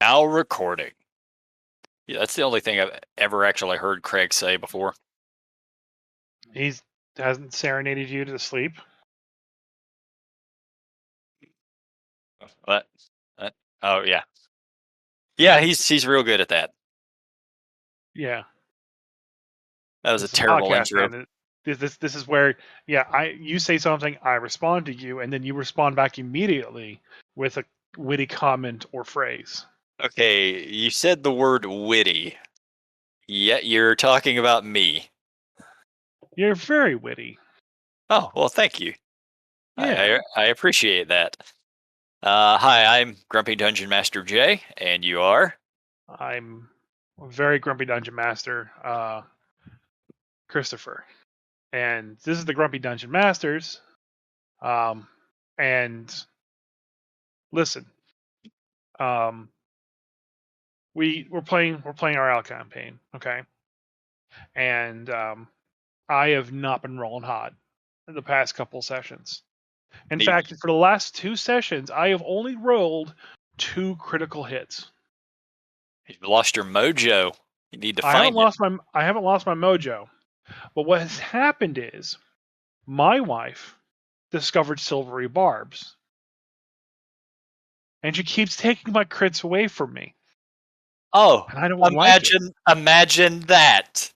now recording. Yeah, that's the only thing I've ever actually heard Craig say before. He hasn't serenaded you to sleep. What? Oh yeah, yeah. He's real good at that. Yeah, That was a this is a terrible podcast, intro. man. This is where you say something, I respond to you, and then you respond back immediately with a witty comment or phrase. Okay, you said the word witty. Yet you're talking about me. You're very witty. Oh well, thank you. Yeah, I appreciate that. Hi, I'm Grumpy Dungeon Master Jay, and you are. I'm a very grumpy dungeon master, Christopher, and this is the Grumpy Dungeon Masters. And listen, um, we're playing our Al campaign, okay, and I have not been rolling hot in the past couple sessions. In Neat. fact, for the last 2 sessions, I have only rolled 2 critical hits. You've lost your mojo. You need to I haven't find it. lost my mojo. But what has happened is my wife discovered silvery barbs, and she keeps taking my crits away from me, Oh, and I don't like it. imagine that.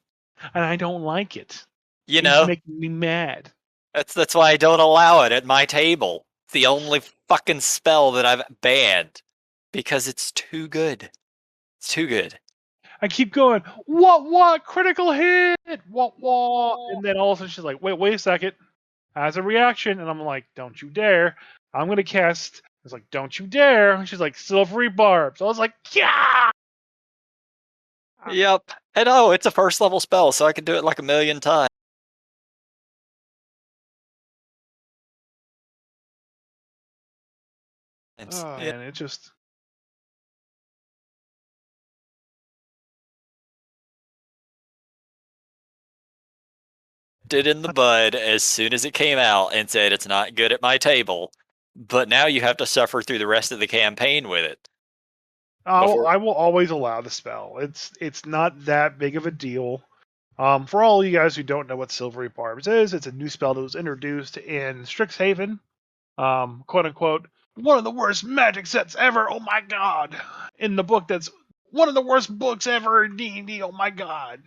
And I don't like it. You It's know, making me mad. that's why I don't allow it at my table. It's the only fucking spell that I've banned because it's too good. It's too good. I keep going, what, critical hit, what, and then all of a sudden she's like, wait a second, as a reaction, and I'm like, don't you dare, I'm gonna cast. I was like, don't you dare. And she's like, silvery barbs. I was like, yeah. Yep. And oh, it's a first level spell, so I can do it like a million times. Oh Yeah, man, it just. did in the bud as soon as it came out and said it's not good at my table. But now you have to suffer through the rest of the campaign with it. Before I will always allow the spell. It's not that big of a deal. For all you guys who don't know what silvery barbs is, it's a new spell that was introduced in Strixhaven. Quote unquote, one of the worst magic sets ever. Oh my god! In the book, that's one of the worst books ever in D&D. Oh my god!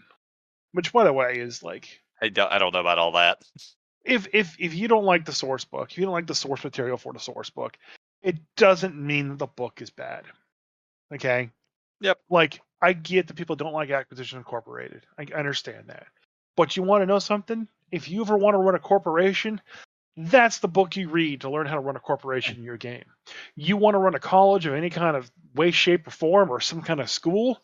Which, by the way, is like, I don't know about all that. if you don't like the source book, if you don't like the source material for the source book, it doesn't mean that the book is bad. Okay? Yep. Like, I get that people don't like Acquisition Incorporated. I understand that. But you want to know something? If you ever want to run a corporation, that's the book you read to learn how to run a corporation in your game. You want to run a college of any kind of way, shape, or form, or some kind of school?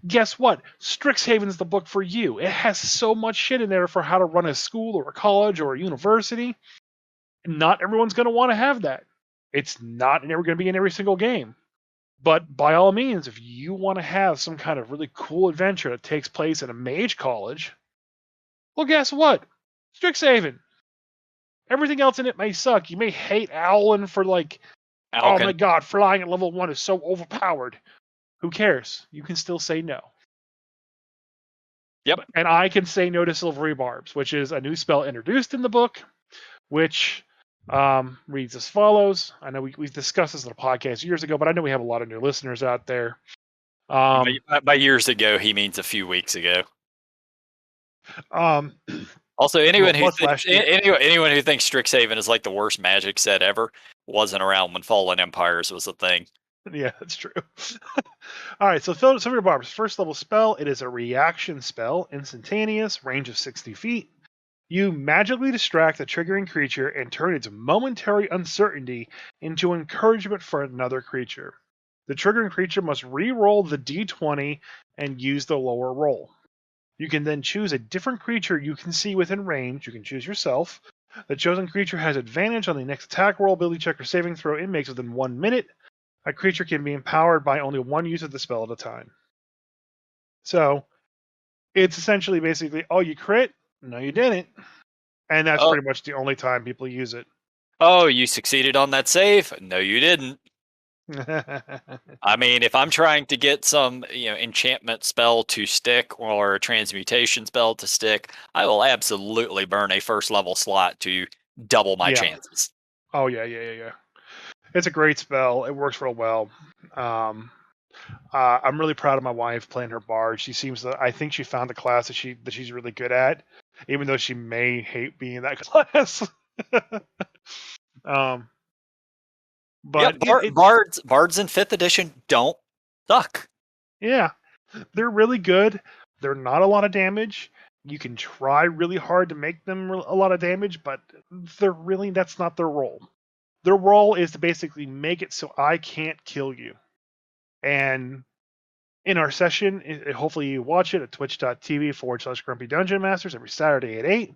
Guess what? Strixhaven's the book for you. It has so much shit in there for how to run a school or a college or a university. Not everyone's going to want to have that. It's not never going to be in every single game. But by all means, if you want to have some kind of really cool adventure that takes place at a mage college, well, guess what? Strixhaven. Everything else in it may suck. You may hate Owlin for like, oh my Alkin. god, flying at level 1 is so overpowered. Who cares? You can still say no. Yep. And I can say no to Silvery Barbs, which is a new spell introduced in the book, which reads as follows. I know we discussed this in a podcast years ago, but I know we have a lot of new listeners out there. By years ago, he means a few weeks ago. Um, Also, anyone who what's last year? anyone who thinks Strixhaven is like the worst magic set ever wasn't around when Fallen Empires was a thing. Yeah, that's true. All right, so Silver Barbs, first level spell. It is a reaction spell, instantaneous, range of 60 feet. You magically distract the triggering creature and turn its momentary uncertainty into encouragement for another creature. The triggering creature must re-roll the d20 and use the lower roll. You can then choose a different creature you can see within range. You can choose yourself. The chosen creature has advantage on the next attack roll, ability check, or saving throw it makes within 1 minute. A creature can be empowered by only one use of the spell at a time. So it's essentially basically, oh, you crit? No, you didn't. And that's pretty much the only time people use it. Oh, you succeeded on that save? No, you didn't. I mean, if I'm trying to get some, enchantment spell to stick or a transmutation spell to stick, I will absolutely burn a first level slot to double my Yeah. chances. Oh yeah. It's a great spell. It works real well. Um, I'm really proud of my wife playing her bard. She seems to. I think she found a class that she's really good at, even though she may hate being in that class. um, Yep, but it bards in fifth edition don't suck. yeah, they're really good. They're not a lot of damage. You can try really hard to make them a lot of damage, but that's not their role. Their role is to basically make it so I can't kill you. And in our session, hopefully you watch it at twitch.tv/Grumpy Dungeon Masters every Saturday at 8.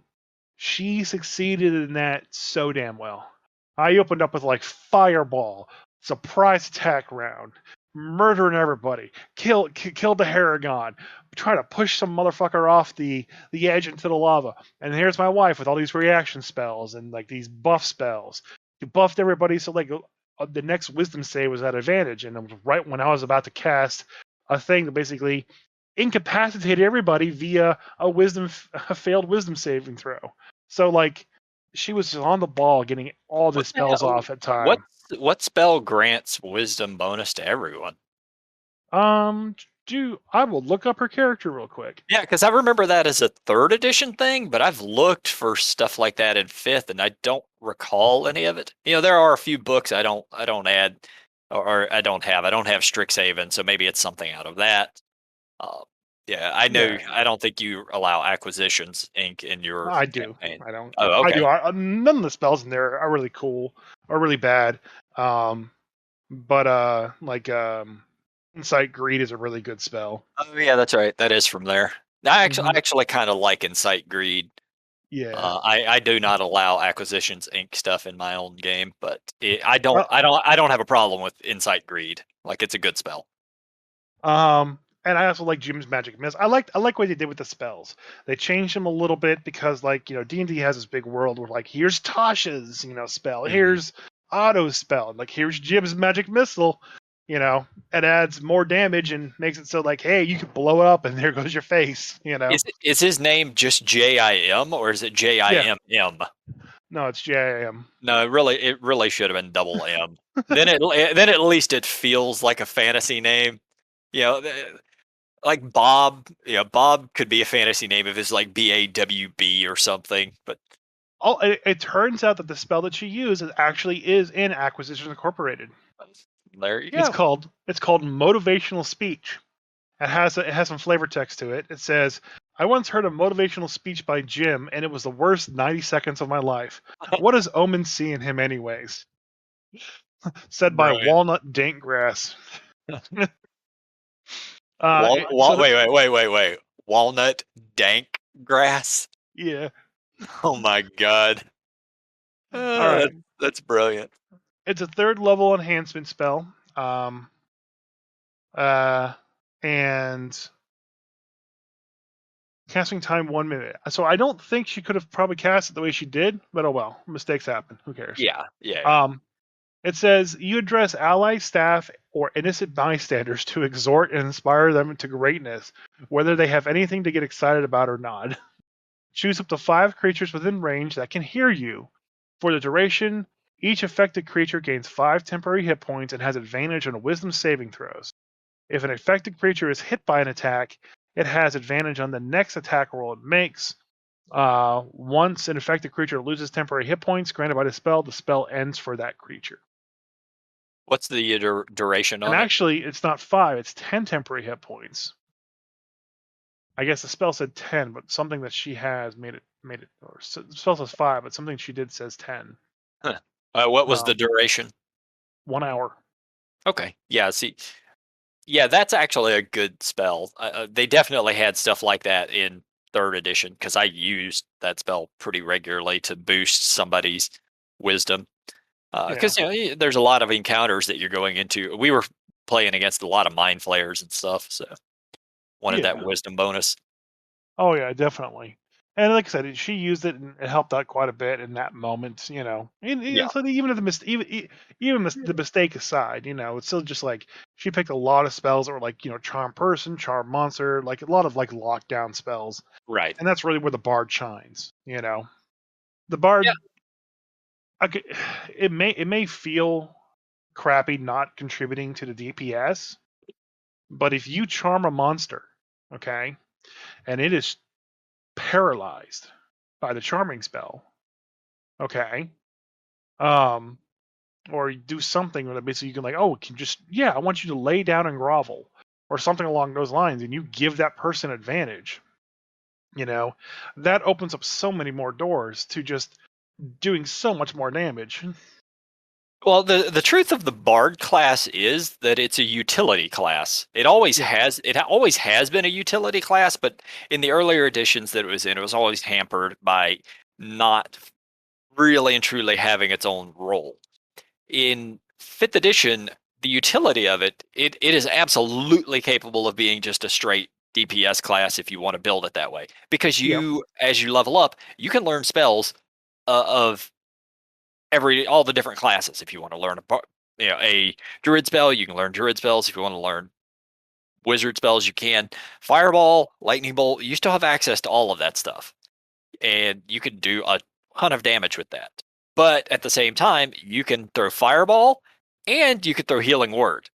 She succeeded in that so damn well. I opened up with like fireball, surprise attack round, murdering everybody, killed the Haragon, trying to push some motherfucker off the edge into the lava. And here's my wife with all these reaction spells and like these buff spells. She buffed everybody so like the next wisdom save was at advantage, and it was right when I was about to cast a thing that basically incapacitated everybody via a failed wisdom saving throw. So like she was on the ball getting all the What the spells hell? off at What time. what spell grants wisdom bonus to everyone? Um I will look up her character real quick. Yeah, because I remember that as a third edition thing, but I've looked for stuff like that in fifth, and I don't recall any of it. There are a few books I don't add, or I don't have. I don't have Strixhaven, so maybe it's something out of that. Uh, yeah, I know. Yeah, I don't think you allow acquisitions ink in your I do. campaign. I don't. Oh, I do. okay. None of the spells in there are really cool or really bad. But Insight Greed is a really good spell. Oh, yeah, that's right. That is from there. I Hmm. actually kind of like Incite Greed. Yeah. I do not allow acquisitions ink stuff in my own game, but Well, I don't have a problem with Insight Greed. Like, it's a good spell. and I also like Jim's Magic Mist. I like what they did with the spells. They changed them a little bit because like D&D has this big world where like here's Tasha's spell, Mhm. here's Otto's spell, like here's Jim's Magic Missile. It adds more damage and makes it so like hey you could blow it up and there goes your face. Is his name just JIM or is it Yeah, JIMM? no, it's JAM. No, it really should have been double M. Then at least it feels like a fantasy name. You know, like Bob. Bob could be a fantasy name if it's like BAWB or something. But Oh, it turns out that the spell that she used actually is in Acquisitions Incorporated. there you It's go. called it's called motivational speech. It has some flavor text to it. It says, "I once heard a motivational speech by Jim, and it was the worst 90 seconds of my life. What does Omen see in him, anyways?" Said by Brilliant. Walnut Dankgrass. So Wait. Walnut dank grass. yeah. Oh my god. All right. That's brilliant. It's a third level enhancement spell. Uh, and casting time 1 minute. So I don't think she could have probably cast it the way she did, but oh well, mistakes happen. Who cares? Yeah. Um, It says you address ally, staff, or innocent bystanders to exhort and inspire them to greatness, whether they have anything to get excited about or not. Choose up to 5 creatures within range that can hear you. For the duration, each affected creature gains 5 temporary hit points and has advantage on wisdom saving throws. If an affected creature is hit by an attack, it has advantage on the next attack roll it makes. Once an affected creature loses temporary hit points granted by the spell ends for that creature. What's the duration And on it? actually, it's not 5; it's 10 temporary hit points. I guess the spell said 10, but something that she has made it. Or the spell says 5, but something she did says 10. Huh. What was the Um, duration? 1 hour. Okay. Yeah. See. Yeah, that's actually a good spell. They definitely had stuff like that in third edition because I used that spell pretty regularly to boost somebody's wisdom. Yeah, Because there's a lot of encounters that you're going into. We were playing against a lot of mind flayers and stuff, so wanted that yeah. wisdom bonus. Oh yeah, definitely. And like I said, she used it and it helped out quite a bit in that moment, you know. Yeah. So even if the mistake aside, you know, it's still just like she picked a lot of spells that were like, you know, charm person, charm monster, like a lot of like lockdown spells, Right. and that's really where the bard shines. You know, the Yeah. bard, I could, it may feel crappy not contributing to the DPS, but if you charm a monster, okay, and it is paralyzed by the charming spell, okay, um, or you do something that basically you can like, oh, can just yeah, I want you to lay down and grovel, or something along those lines, and you give that person advantage. You know, that opens up so many more doors to just doing so much more damage. Well, the truth of the bard class is that it's a utility class. It always Yeah, has. It always has been a utility class, but in the earlier editions that it was in, it was always hampered by not really and truly having its own role. In fifth edition, the utility of it is absolutely capable of being just a straight DPS class if you want to build it that way. Because yeah, you, as you level up, you can learn spells of all the different classes. If you want to learn a druid spell, you can learn druid spells. If you want to learn wizard spells, you can. Fireball, lightning bolt, you still have access to all of that stuff, and you can do a ton of damage with that. But at the same time, you can throw fireball, and you could throw healing word.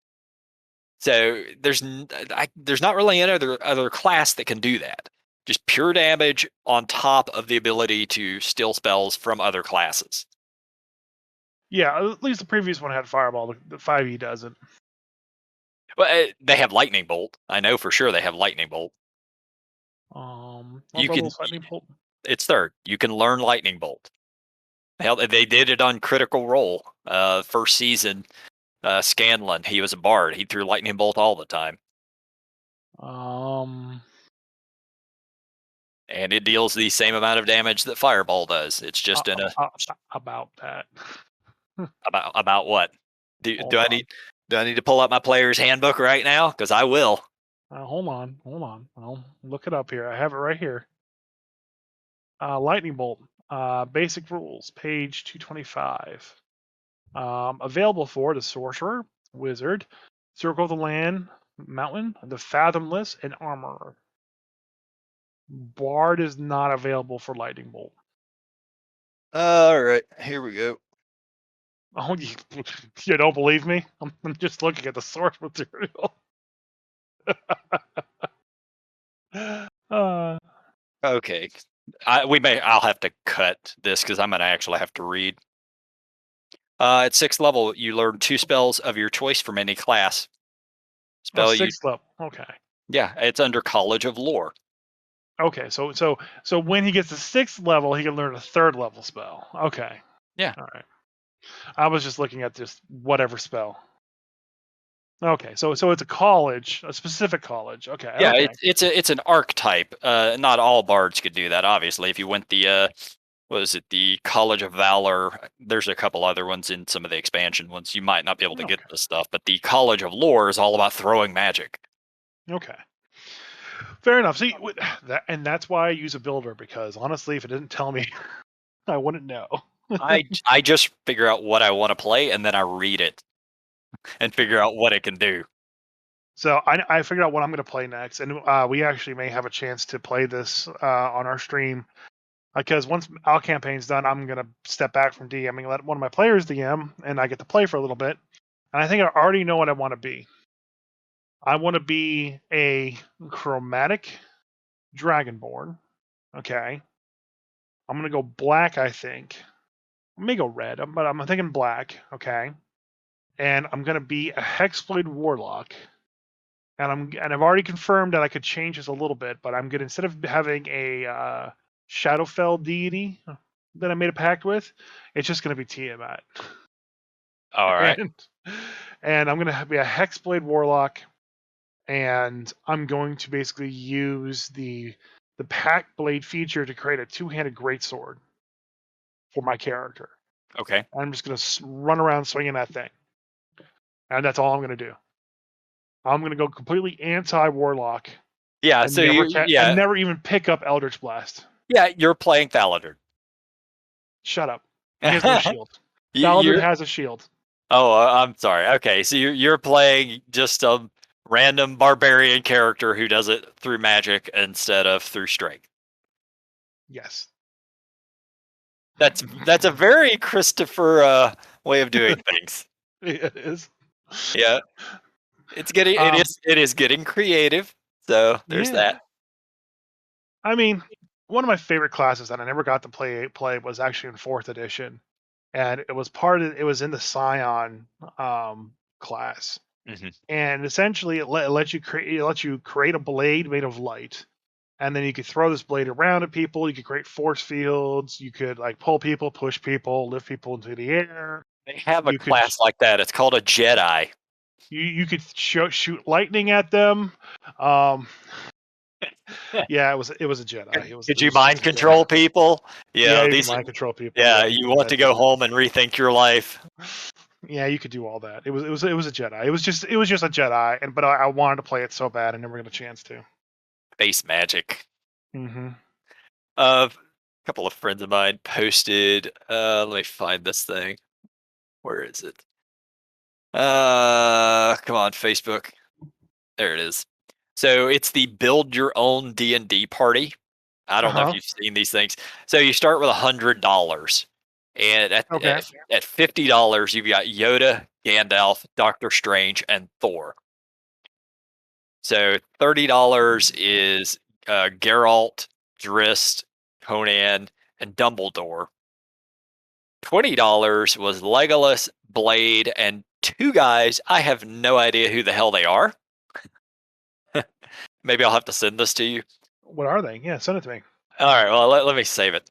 So there's not really any other class that can do that. Just pure damage on top of the ability to steal spells from other classes. yeah. At least the previous one had fireball. The 5e doesn't. Well, they have lightning bolt. I know for sure they have lightning bolt. What You can. level's lightning bolt? It's third. You can learn lightning bolt. Hell, they did it on Critical Role. First season, Scanlan. He was a bard. He threw lightning bolt all the time, Um, and it deals the same amount of damage that fireball does. It's uh, just in a uh, about that. about what? Do Hold do I on. need do I need to pull out my player's handbook right now? Because I will. Hold on. Hold on. I'll look it up here. I have it right here. Lightning bolt. Basic rules, page 225. Available for the sorcerer, wizard, circle of the land, mountain, the fathomless, and armorer. Bard is not available for lightning bolt. All right, here we go. Oh, you don't believe me? I'm just looking at the source material. uh, Okay, I'll have to cut this because I'm gonna actually have to read. At sixth level, you learn two spells of your choice from any class. Spell you, sixth level. Okay. yeah, it's under College of Lore. Okay. So when he gets to sixth level, he can learn a third level spell. Okay. Yeah, All right. I was just looking at just whatever spell. Okay. So it's a college, a specific college. Okay. yeah, Okay. it's an archetype. Not all bards could do that, obviously. If you went the what is it, the College of Valor? There's a couple other ones in some of the expansion ones. You might not be able to get Okay. this stuff, but the College of Lore is all about throwing magic. Okay. Fair enough. See, that's why I use a builder, because honestly, if it didn't tell me, I wouldn't know. I just figure out what I want to play and then I read it and figure out what it can do. So I figured out what I'm going to play next, and we actually may have a chance to play this on our stream, because once our campaign's done, I'm going to step back from DMing, let one of my players DM, and I get to play for a little bit. And I think I already know what I want to be. I want to be a chromatic dragonborn. Okay. I'm going to go black, I think. I may go red, but I'm thinking black. Okay. And I'm going to be a hexblade warlock. And I've already confirmed that I could change this a little bit, but I'm gonna, instead of having a Shadowfell deity that I made a pact with, it's just gonna be Tiamat, All right. and I'm gonna be a Hexblade Warlock, and I'm going to basically use the Pact Blade feature to create a two-handed greatsword for my character. Okay. I'm just gonna run around swinging that thing, and that's all I'm gonna do. I'm gonna go completely anti-warlock Yeah. and So you, yeah. never even pick up Eldritch Blast. Yeah, you're playing Thaladard. Shut up. He has no shield. You're Thaladard has a shield. Oh, I'm sorry. Okay, so you're playing just a random barbarian character who does it through magic instead of through strength. Yes. That's a very Christopher way of doing things. It is. Yeah, it is getting creative. So there's Yeah. that. I mean, one of my favorite classes that I never got to play was actually in fourth edition, and it was in the Scion class, Hmm. and essentially it lets you create a blade made of light, and then you could throw this blade around at people. You could create force fields. You could like pull people, push people, lift people into the air. They have a You could class like that. It's called a Jedi. you could shoot lightning at them. Um, yeah, it was a Jedi. Could It you was just mind a Jedi. control people? Yeah, Yeah, you can these. mind control people. Yeah, Yeah, you you can do want that to too. go home and rethink your life. Yeah, you could do all that. It was a Jedi. It was just a Jedi, and but I wanted to play it so bad, I never got a chance to. Face magic. Hmm. A couple of friends of mine posted. Let me find this thing. Where is it? Come on, Facebook. There it is. So it's the build your own D&D party. I Uh don't know if huh. you've seen these things. So you start with $100, and Okay. at $50, you've got Yoda, Gandalf, Doctor Strange, and Thor. So $30 is Geralt, Drist, Conan, and Dumbledore. $20 was Legolas, Blade, and two guys. I have no idea who the hell they are. Maybe I'll have to send this to you. What are they? Yeah, send it to me. All right, well, let me save it.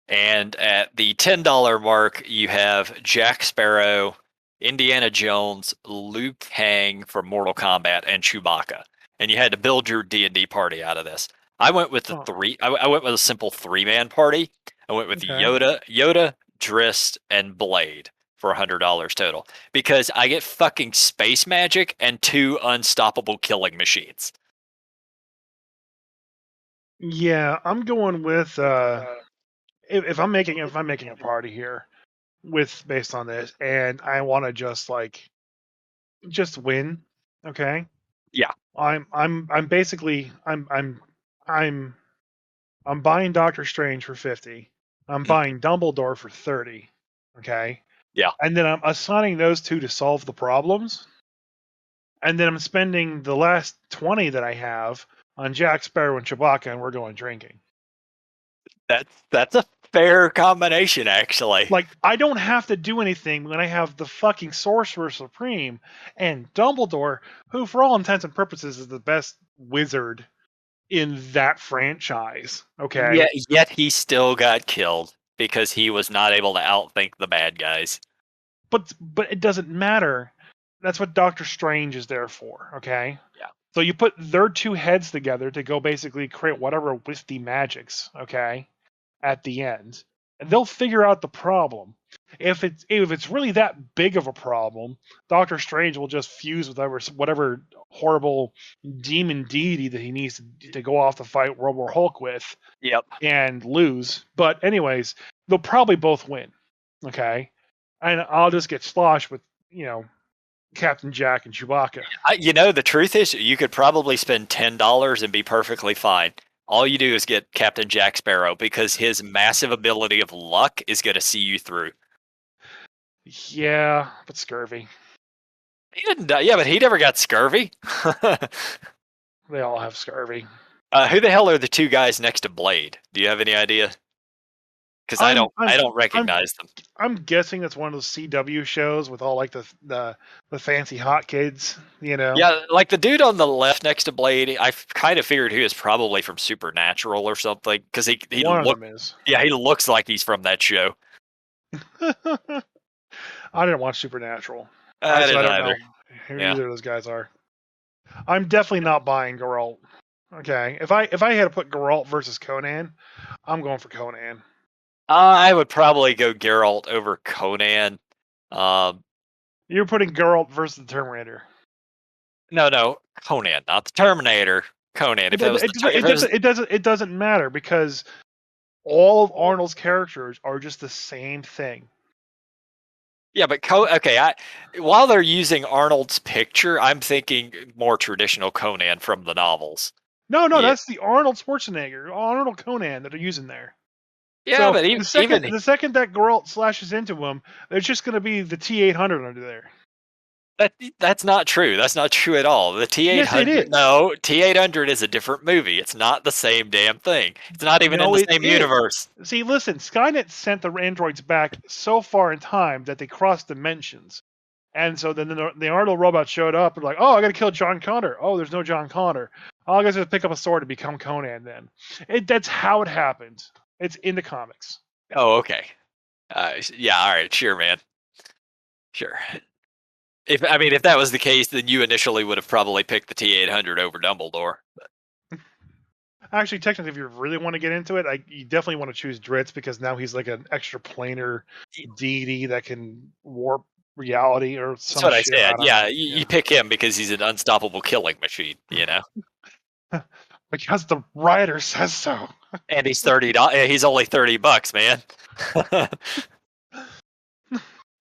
And at the $10 mark, you have Jack Sparrow, Indiana Jones, Liu Kang from Mortal Kombat, and Chewbacca. And you had to build your D&D party out of this. I went with the Oh, three. I went with a simple three-man party. I went with okay. Yoda, Drist, and Blade for $100 total because I get fucking space magic and two unstoppable killing machines. Yeah, I'm going with if I'm making a party here with based on this, and I want to just win. Okay. Yeah. I'm basically I'm I'm buying Doctor Strange for 50. I'm Mm. buying Dumbledore for 30. Okay. Yeah. And then I'm assigning those two to solve the problems. And then I'm spending the last 20 that I have on Jack Sparrow and Chewbacca, and we're going drinking. That's a fair combination, actually. Like, I don't have to do anything when I have the fucking Sorcerer Supreme and Dumbledore, who, for all intents and purposes, is the best wizard in that franchise. Okay. Yet he still got killed because he was not able to outthink the bad guys. But it doesn't matter. That's what Doctor Strange is there for, okay? Yeah. So you put their two heads together to go basically create whatever wisty magics, okay, at the end. And they'll figure out the problem. If it's really that big of a problem, Doctor Strange will just fuse with whatever horrible demon deity that he needs to go off to fight World War Hulk with Yep. and lose. But anyways, they'll probably both win. Okay. And I'll just get sloshed with, Captain Jack and Chewbacca. The truth is, you could probably spend $10 and be perfectly fine. All you do is get Captain Jack Sparrow because his massive ability of luck is going to see you through. Yeah, but scurvy. He didn't die. Yeah, but he never got scurvy. They all have scurvy. Who the hell are the two guys next to Blade? Do you have any idea? Because I'm I I'm don't I'm recognize them. I'm guessing that's one of those CW shows with all like the fancy hot kids, Yeah, like the dude on the left next to Blade, I kind of figured he was probably from Supernatural or something because he One of look them is. yeah, he looks like he's from that show. I didn't watch Supernatural, I so I didn't don't either. know who Yeah. either of those guys are. I'm definitely not buying Geralt. Okay, if I had to put Geralt versus Conan, I'm going for Conan. I would probably go Geralt over Conan. Um, You're putting Geralt versus the Terminator. no, Conan, not the Terminator. Conan. If It, that was it, the if it, it was doesn't, it doesn't it doesn't matter because all of Arnold's characters are just the same thing. yeah, but okay, while they're using Arnold's picture, I'm thinking more traditional Conan from the novels. No, Yeah, that's the Arnold Schwarzenegger, Arnold Conan that they're using there. yeah, So but even the second that girl slashes into him, there's just going to be the T-800 under there. that's not true. That's not true at all. The Yes, it T-800, is. no, T-800 is a different movie. It's not the same damn thing. It's not even in No, the it same is. universe. See, listen, Skynet sent the androids back so far in time that they crossed dimensions. And so then the Arnold robot showed up and like, oh, I got to kill John Connor. Oh, there's no John Connor. Oh, I guess I have to pick up a sword to become Conan then. That's how it happened. It's in the comics. Oh, okay. Yeah, all right, sure, man. Sure. If that was the case, then you initially would have probably picked the T-800 over Dumbledore. Actually, technically, if you really want to get into it, you definitely want to choose Dritz because now he's like an extra planar deity that can warp reality or That's some what I shit. said. I don't Yeah, know. you pick him because he's an unstoppable killing machine, Yeah. Because the writer says so. And he's $30. He's only $30, man.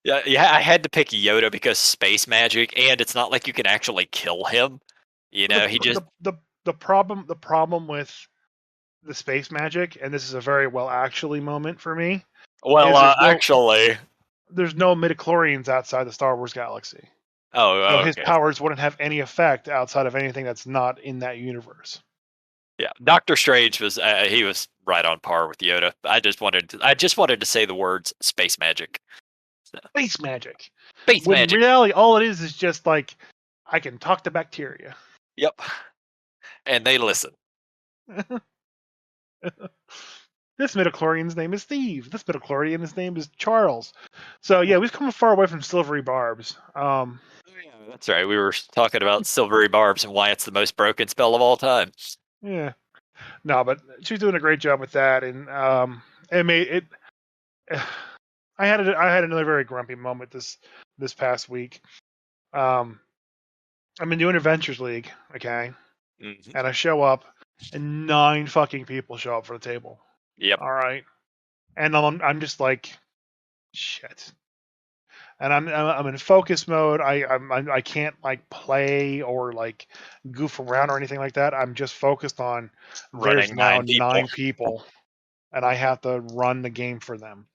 Yeah. I had to pick Yoda because space magic, and it's not like you can actually kill him. The, He pr- just the problem with the space magic, and this is a very well actually moment for me, well, is actually. there's no midichlorians outside the Star Wars galaxy. So his Okay. powers wouldn't have any effect outside of anything that's not in that universe. Yeah, Doctor Strange was he was right on par with Yoda. I just wanted to say the words space magic. So, Space magic. space When in magic. reality, all it is just like I can talk to bacteria. Yep. And they listen. This midichlorian's name is Steve. This midichlorian's name is Charles. So yeah, we've come far away from silvery barbs. Oh, yeah, that's right. We were talking about silvery barbs and why it's the most broken spell of all time. Yeah, no, but she's doing a great job with that, and it made it. I had another very grumpy moment this past week. Um, I'm in doing Adventures League, okay, Hmm. and I show up, and 9 fucking people show up for the table. Yep. All right, and I'm just like, shit. And I'm in focus mode. I can't like play or like goof around or anything like that. I'm just focused on there's Running now 9 people. 9 people, and I have to run the game for them.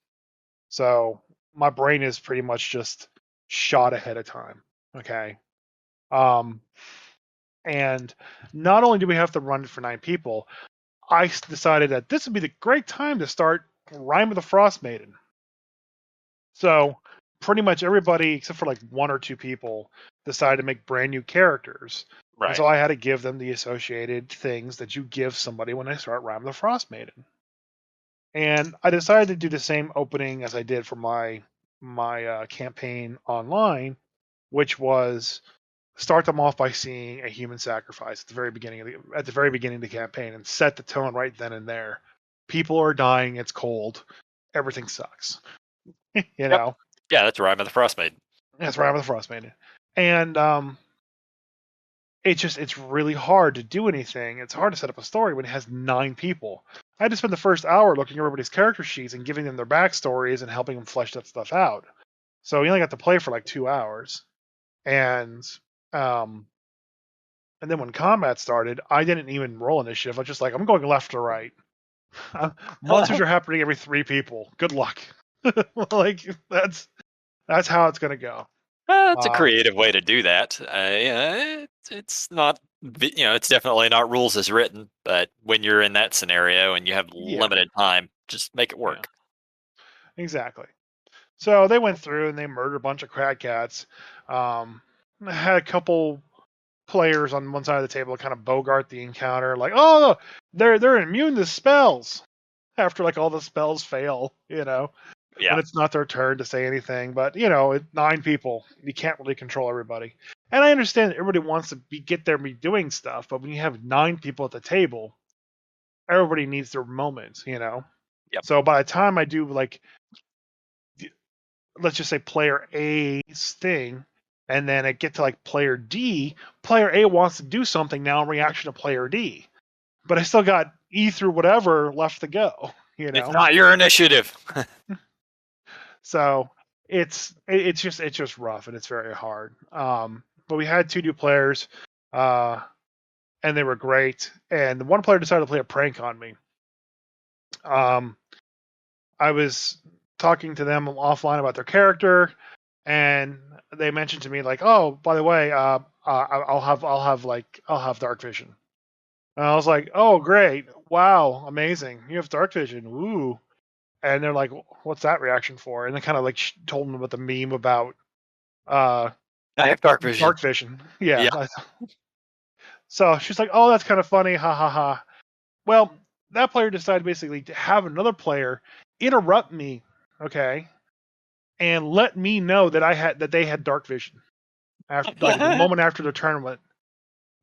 So my brain is pretty much just shot ahead of time. Okay. Um, and not only do we have to run it for 9 people, I decided that this would be the great time to start Rime of the Frost Maiden. So pretty much everybody, except for like 1 or 2 people, decided to make brand new characters. And Right. so I had to give them the associated things that you give somebody when they start Rime of the Frost Maiden. And I decided to do the same opening as I did for my campaign online, which was start them off by seeing a human sacrifice at the very beginning of the campaign and set the tone right then and there. People are dying. It's cold. Everything sucks. you Yep. know. Yeah, that's Rime of the Frost Maiden. That's right with the Frost Maiden. And it's really hard to do anything. It's hard to set up a story when it has 9 people. I had to spend the first hour looking at everybody's character sheets and giving them their backstories and helping them flesh that stuff out. So we only got to play for like 2 hours. Um and then when combat started, I didn't even roll initiative. I was just like, I'm going left to right. Monsters are happening every 3 people. Good luck. like that's how it's gonna go. It's a creative way to do that. Yeah, it's not, it's definitely not rules as written, but when you're in that scenario and you have Yeah, limited time, just make it yeah, work. exactly. So they went through and they murdered a bunch of crag cats. Had a couple players on one side of the table kind of bogart the encounter, like, oh, they're immune to spells after like all the spells fail, Yeah. when it's not their turn to say anything. But 9 people, you can't really control everybody. And I understand that everybody wants to get there and be doing stuff, but when you have 9 people at the table, everybody needs their moment. Yep. So by the time I do like let's just say player A's thing, And then I get to like player D. Player A wants to do something now in reaction to player D, but I still got E through whatever left to go. It's not your initiative. So it's just rough and it's very hard. But we had 2 new players, and they were great. And the one player decided to play a prank on me. I was talking to them offline about their character, and they mentioned to me like, "Oh, by the way, I'll have dark vision." And I was like, "Oh, great! Wow, amazing! You have dark vision! Ooh!" And they're like, "What's that reaction for?" And they kind of like told them about the meme about uh, I have dark vision. dark vision. Yeah. Yeah. So she's like, "Oh, that's kind of funny, ha ha ha." Well, that player decided basically to have another player interrupt me, okay, and let me know that they had dark vision after like the moment after the tournament.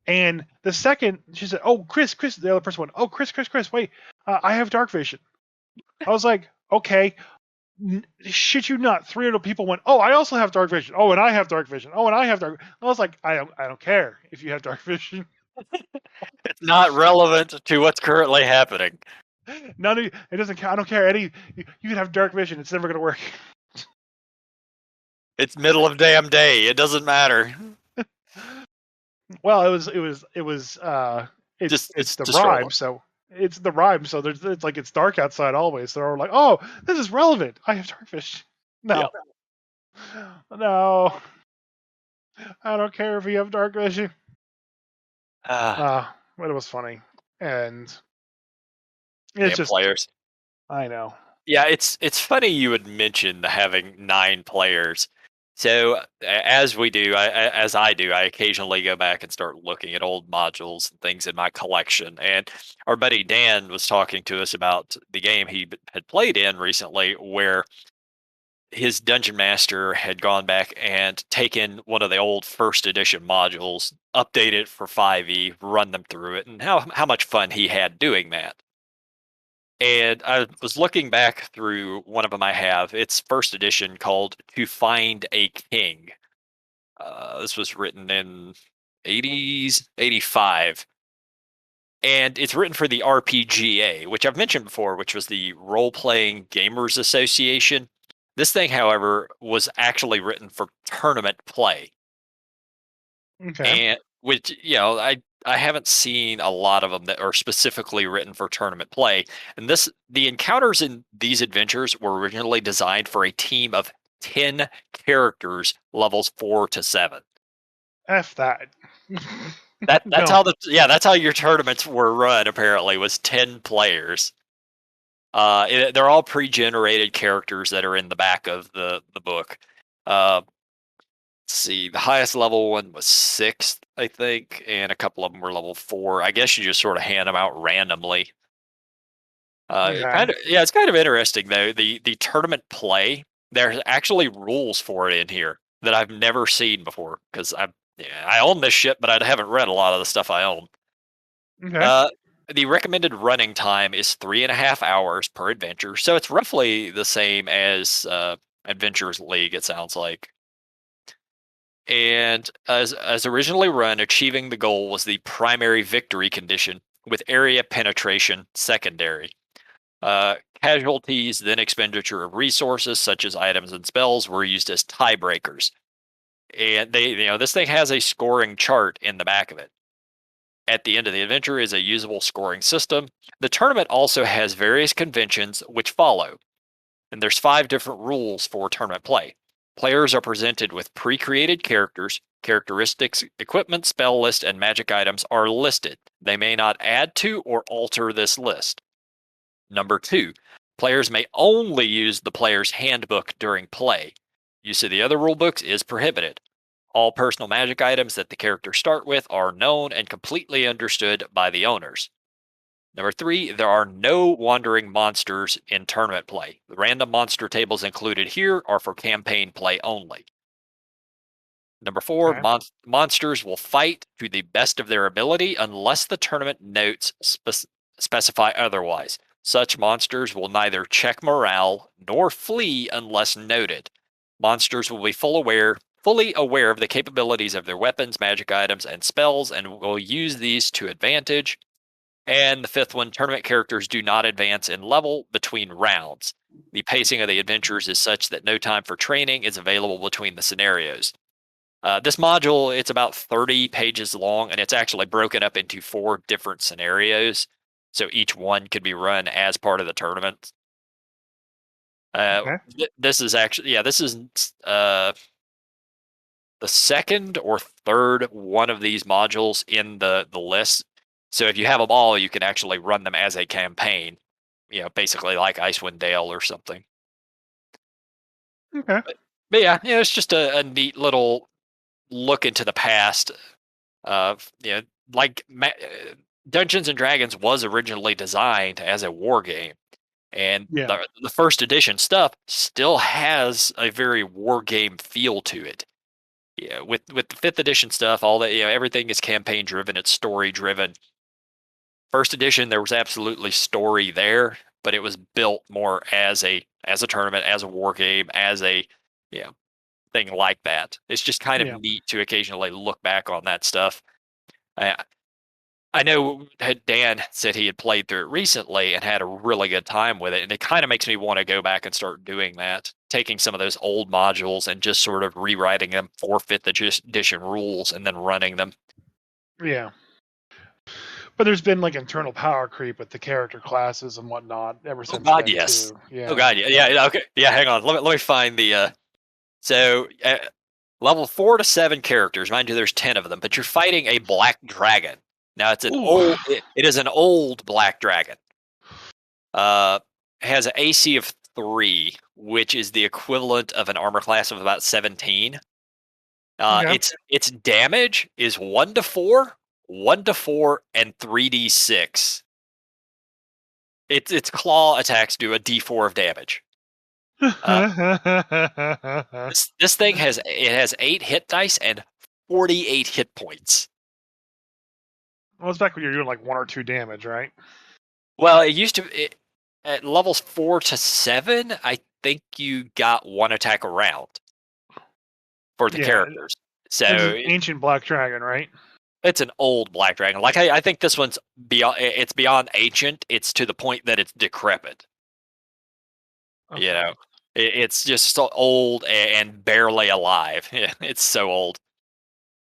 And the second she said, "Oh, Chris," the other person went, "Oh, Chris, wait, I have dark vision." I was like, "Okay." Shit you not, 3 other people went, "Oh, I also have dark vision. Oh, and I have dark vision. Oh, and I have dark." I was like, I don't care if you have dark vision. It's not relevant to what's currently happening. None of you, it doesn't count. I don't care. Eddie, you can have dark vision. It's never gonna work. It's middle of damn day. It doesn't matter. Well, it's It's the destroyable. rhyme, so it's the rhyme. So it's like it's dark outside always. So they're like, "Oh, this is relevant. I have dark vision." Yeah. No, no, I don't care if you have dark vision. But it was funny, and it's Damn just, players. I know. Yeah, it's funny you would mention having 9 players. So as we do, as I do, I occasionally go back and start looking at old modules and things in my collection. And our buddy Dan was talking to us about the game he had played in recently, where his dungeon master had gone back and taken one of the old first edition modules, updated it for 5e, run them through it, and how much fun he had doing that. And I was looking back through one of them I have. It's first edition called "To Find a King." This was written in 80s, 85, and it's written for the RPGA, which I've mentioned before, which was the Role Playing Gamers Association. This thing, however, was actually written for tournament play, Okay. and which I haven't seen a lot of them that are specifically written for tournament play. And the encounters in these adventures were originally designed for a team of 10 characters, levels 4 to 7. F that. That's No. that's how your tournaments were run. Apparently, was 10 players. They're all pre-generated characters that are in the back of the book. Let's see, the highest level one was 6th, I think, and a couple of them were level 4. I guess you just sort of hand them out randomly. Okay. It's kind of interesting though. The tournament play, there's actually rules for it in here that I've never seen before because I own this shit, but I haven't read a lot of the stuff I own. Okay. Uh, the recommended running time is 3.5 hours per adventure, so it's roughly the same as Adventures League. It sounds like. And as originally run, achieving the goal was the primary victory condition, with area penetration secondary. Casualties, then expenditure of resources such as items and spells, were used as tiebreakers. And this thing has a scoring chart in the back of it. At the end of the adventure is a usable scoring system. The tournament also has various conventions which follow, and there's 5 different rules for tournament play. Players are presented with pre-created characters. Characteristics, equipment, spell list, and magic items are listed. They may not add to or alter this list. Number 2, players may only use the player's handbook during play. Use of the other rulebooks is prohibited. All personal magic items that the characters start with are known and completely understood by the owners. Number 3, there are no wandering monsters in tournament play. The random monster tables included here are for campaign play only. Number 4, Okay. monsters will fight to the best of their ability unless the tournament notes specify otherwise. Such monsters will neither check morale nor flee unless noted. Monsters will be full aware, fully aware of the capabilities of their weapons, magic items, and spells, and will use these to advantage. And the fifth one, tournament characters do not advance in level between rounds. The pacing of the adventures is such that no time for training is available between the scenarios. This module, it's about 30 pages long, and it's actually broken up into 4 different scenarios. So each one could be run as part of the tournament. Okay. This is actually, yeah, this is the second or third one of these modules in the list. So if you have them all, you can actually run them as a campaign. Basically like Icewind Dale or something. Okay. But yeah, it's just a neat little look into the past of like Dungeons and Dragons was originally designed as a war game, and Yeah. the first edition stuff still has a very war game feel to it. Yeah, with the fifth edition stuff, all that everything is campaign driven, it's story driven. First edition, there was absolutely story there, but it was built more as a tournament, as a war game, as a yeah thing like that. It's just kind of Yeah. neat to occasionally look back on that stuff. I, I know Dan said he had played through it recently and had a really good time with it, and it kind of makes me want to go back and start doing that, taking some of those old modules and just sort of rewriting them for fifth edition rules and then running them. Yeah. But there's been like internal power creep with the character classes and whatnot ever Oh since God, then yes. too. Oh Yeah. God, yeah. Okay, yeah. Hang on. Let me find the. So level 4 to 7 characters. Mind you, there's 10 of them, but you're fighting a black dragon. Now it's an Ooh. old. It is an old black dragon. Uh, has an AC of 3, which is the equivalent of an armor class of about 17. Okay. Its damage is 1 to 4, 1 to 4, and 3d6. Its claw attacks do a d4 of damage. Uh, this thing has 8 hit dice and 48 hit points. Well, it's back when you're doing like 1 or 2 damage, right? Well, it used to at levels 4 to 7. I think you got 1 attack a round for the Yeah. characters. So And it's an ancient black dragon, right? it's an old black dragon. Like I think this one's beyond. It's beyond ancient. It's to the point that it's decrepit. You Okay. know, it's just so old and barely alive. Yeah, it's so old.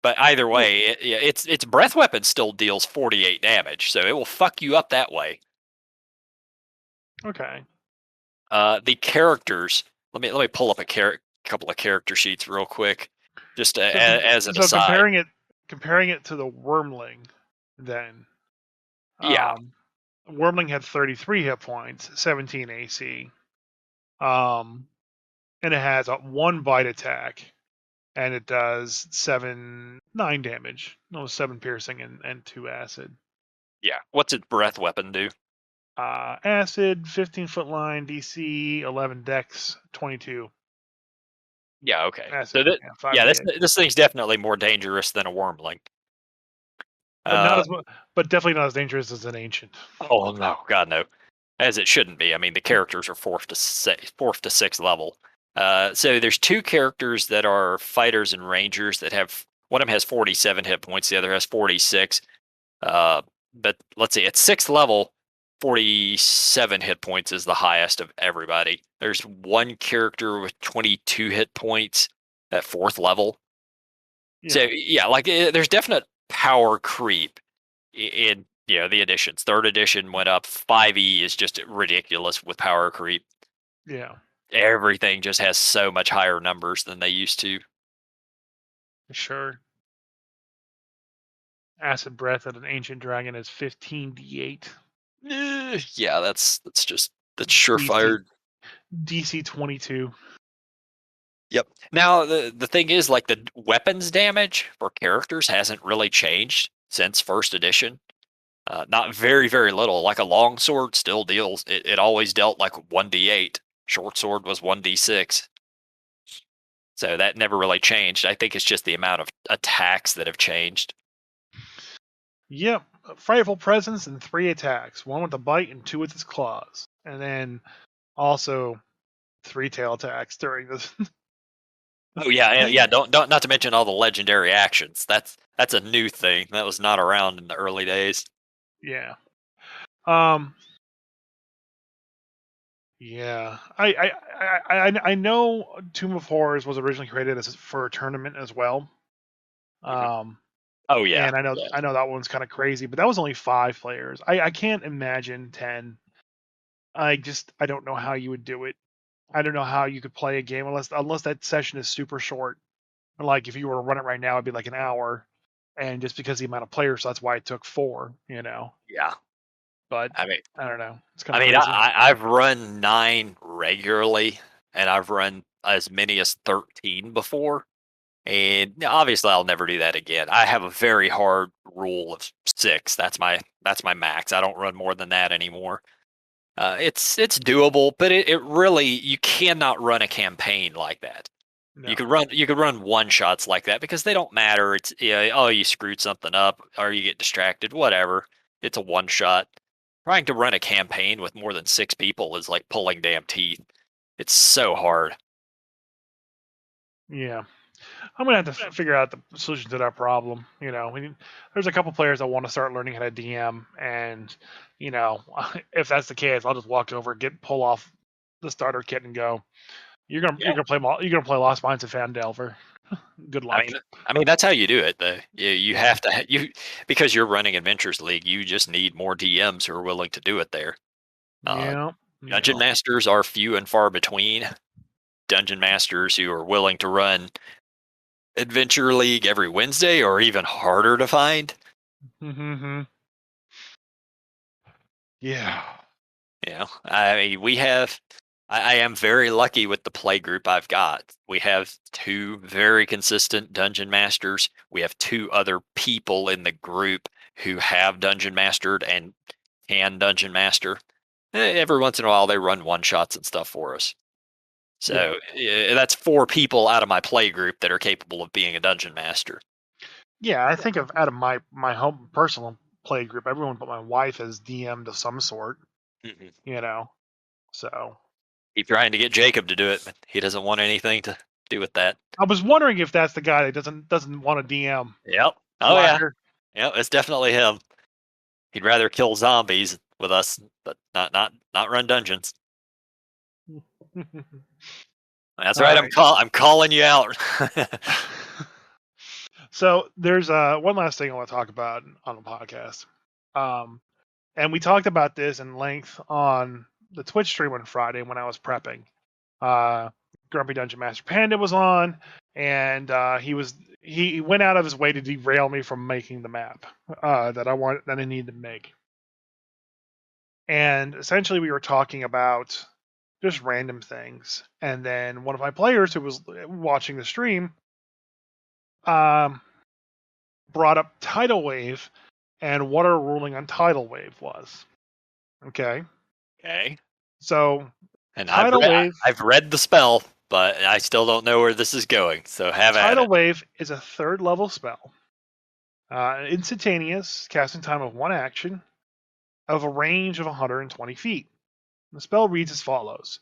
But either Well, way, its breath weapon still deals 48 damage, so it will fuck you up that way. okay. The characters. Let me pull up a couple of character sheets real quick, just So as an so aside. comparing it to the Wormling, then Yeah, um, Wormling had 33 hit points, 17 AC, um, and it has a 1 bite attack, and it does 9 damage. No, 7 piercing and 2 acid. yeah. What's its breath weapon do? Acid, 15-foot line, DC, 11 Dex, 22 Yeah, okay. acid. So that Yeah, 5 yeah, to this hit. this thing's definitely more dangerous than a wormling. Not Uh, as much, but definitely not as dangerous as an ancient. oh no, God no, as it shouldn't be. I mean, the characters are fourth to sixth level. So there's 2 characters that are fighters and rangers that have one of them has 47 hit points, the other has 46. Uh, but let's see, at 6th level, 47 hit points is the highest of everybody. There's one character with 22 hit points at 4th level. So Yeah, yeah, like there's definite power creep in the editions. 3rd edition went up. 5e is just ridiculous with power creep. yeah, Everything just has so much higher numbers than they used to. sure. Acid breath at an ancient dragon is 15d8. Yeah, that's DC surefire. DC 22. Yep. Now the thing is, like the weapons damage for characters hasn't really changed since 1st edition. Not very little. Like a long sword still deals. It always dealt like 1d8. Short sword was 1d6. So that never really changed. I think it's just the amount of attacks that have changed. Yep. A frightful presence and 3 attacks. 1 with a bite and 2 with its claws. And then also 3 tail attacks during this. Oh yeah, yeah. Don't not to mention all the legendary actions. That's a new thing that was not around in the early days. Yeah. Um. Yeah. I know Tomb of Horrors was originally created as for a tournament as well. Mhm. Um. Oh yeah, And I know yeah, I know that one's kind of crazy, but that was only 5 players. I can't imagine 10. I don't know how you would do it. I don't know how you could play a game unless that session is super short. Like if you were to run it right now, it'd be like an hour, and just because the amount of players, that's why it took 4. yeah. But I mean, I don't know. It's kind I of mean, crazy. I've run 9 regularly, and I've run as many as 13 before. And obviously, I'll never do that again. I have a very hard rule of 6. That's my max. I don't run more than that anymore. It's doable, but it really you cannot run a campaign like that. No. You could run one shots like that because they don't matter. It's yeah, oh you screwed something up or you get distracted, whatever. It's a one shot. Trying to run a campaign with more than 6 people is like pulling damn teeth. It's so hard. Yeah. I'm gonna have to figure out the solution to that problem. There's a couple players that want to start learning how to DM, and you know, if that's the case, I'll just walk over, pull off the starter kit, and go. Yeah. You're gonna play Lost Mines of Fandelver. Good I luck. mean I mean that's how you do it though. You have to you because you're running Adventures League, you just need more DMs who are willing to do it there. Uh Yeah. Dungeon Yeah. masters are few and far between. Dungeon masters who are willing to run Adventure League every Wednesday or even harder to find. Mm-hmm. Yeah. I mean, I am very lucky with the play group I've got. We have 2 very consistent dungeon masters. We have 2 other people in the group who have dungeon mastered and can dungeon master. Every once in a while, they run one shots and stuff for us. Yeah. So that's 4 people out of my play group that are capable of being a dungeon master. Yeah. I think of out of my home personal play group, everyone but my wife has DM'd of some sort. Mhm. You know. So Keep trying to get Jacob to do it, but he doesn't want anything to do with that. I was wondering if that's the guy that doesn't want to DM Yep. Oh yeah. Slacker. Yep. It's definitely him. He'd rather kill zombies with us, but not run dungeons. That's All right. right. I'm calling you out. So there's one last thing I want to talk about on the podcast. Um, and we talked about this in length on the Twitch stream on Friday when I was prepping. Uh, Grumpy Dungeon Master Panda was on, and he went out of his way to derail me from making the map that I needed to make. And essentially, we were talking about just random things. And then one of my players who was watching the stream um, brought up Tidal Wave and what our ruling on Tidal Wave was. Okay. Okay. So And Tidal Wave I've read the spell, but I still don't know where this is going. So have at Tidal it. Wave is a third level spell. Instantaneous, casting time of 1 action, of a range of 120 feet. The spell reads as follows.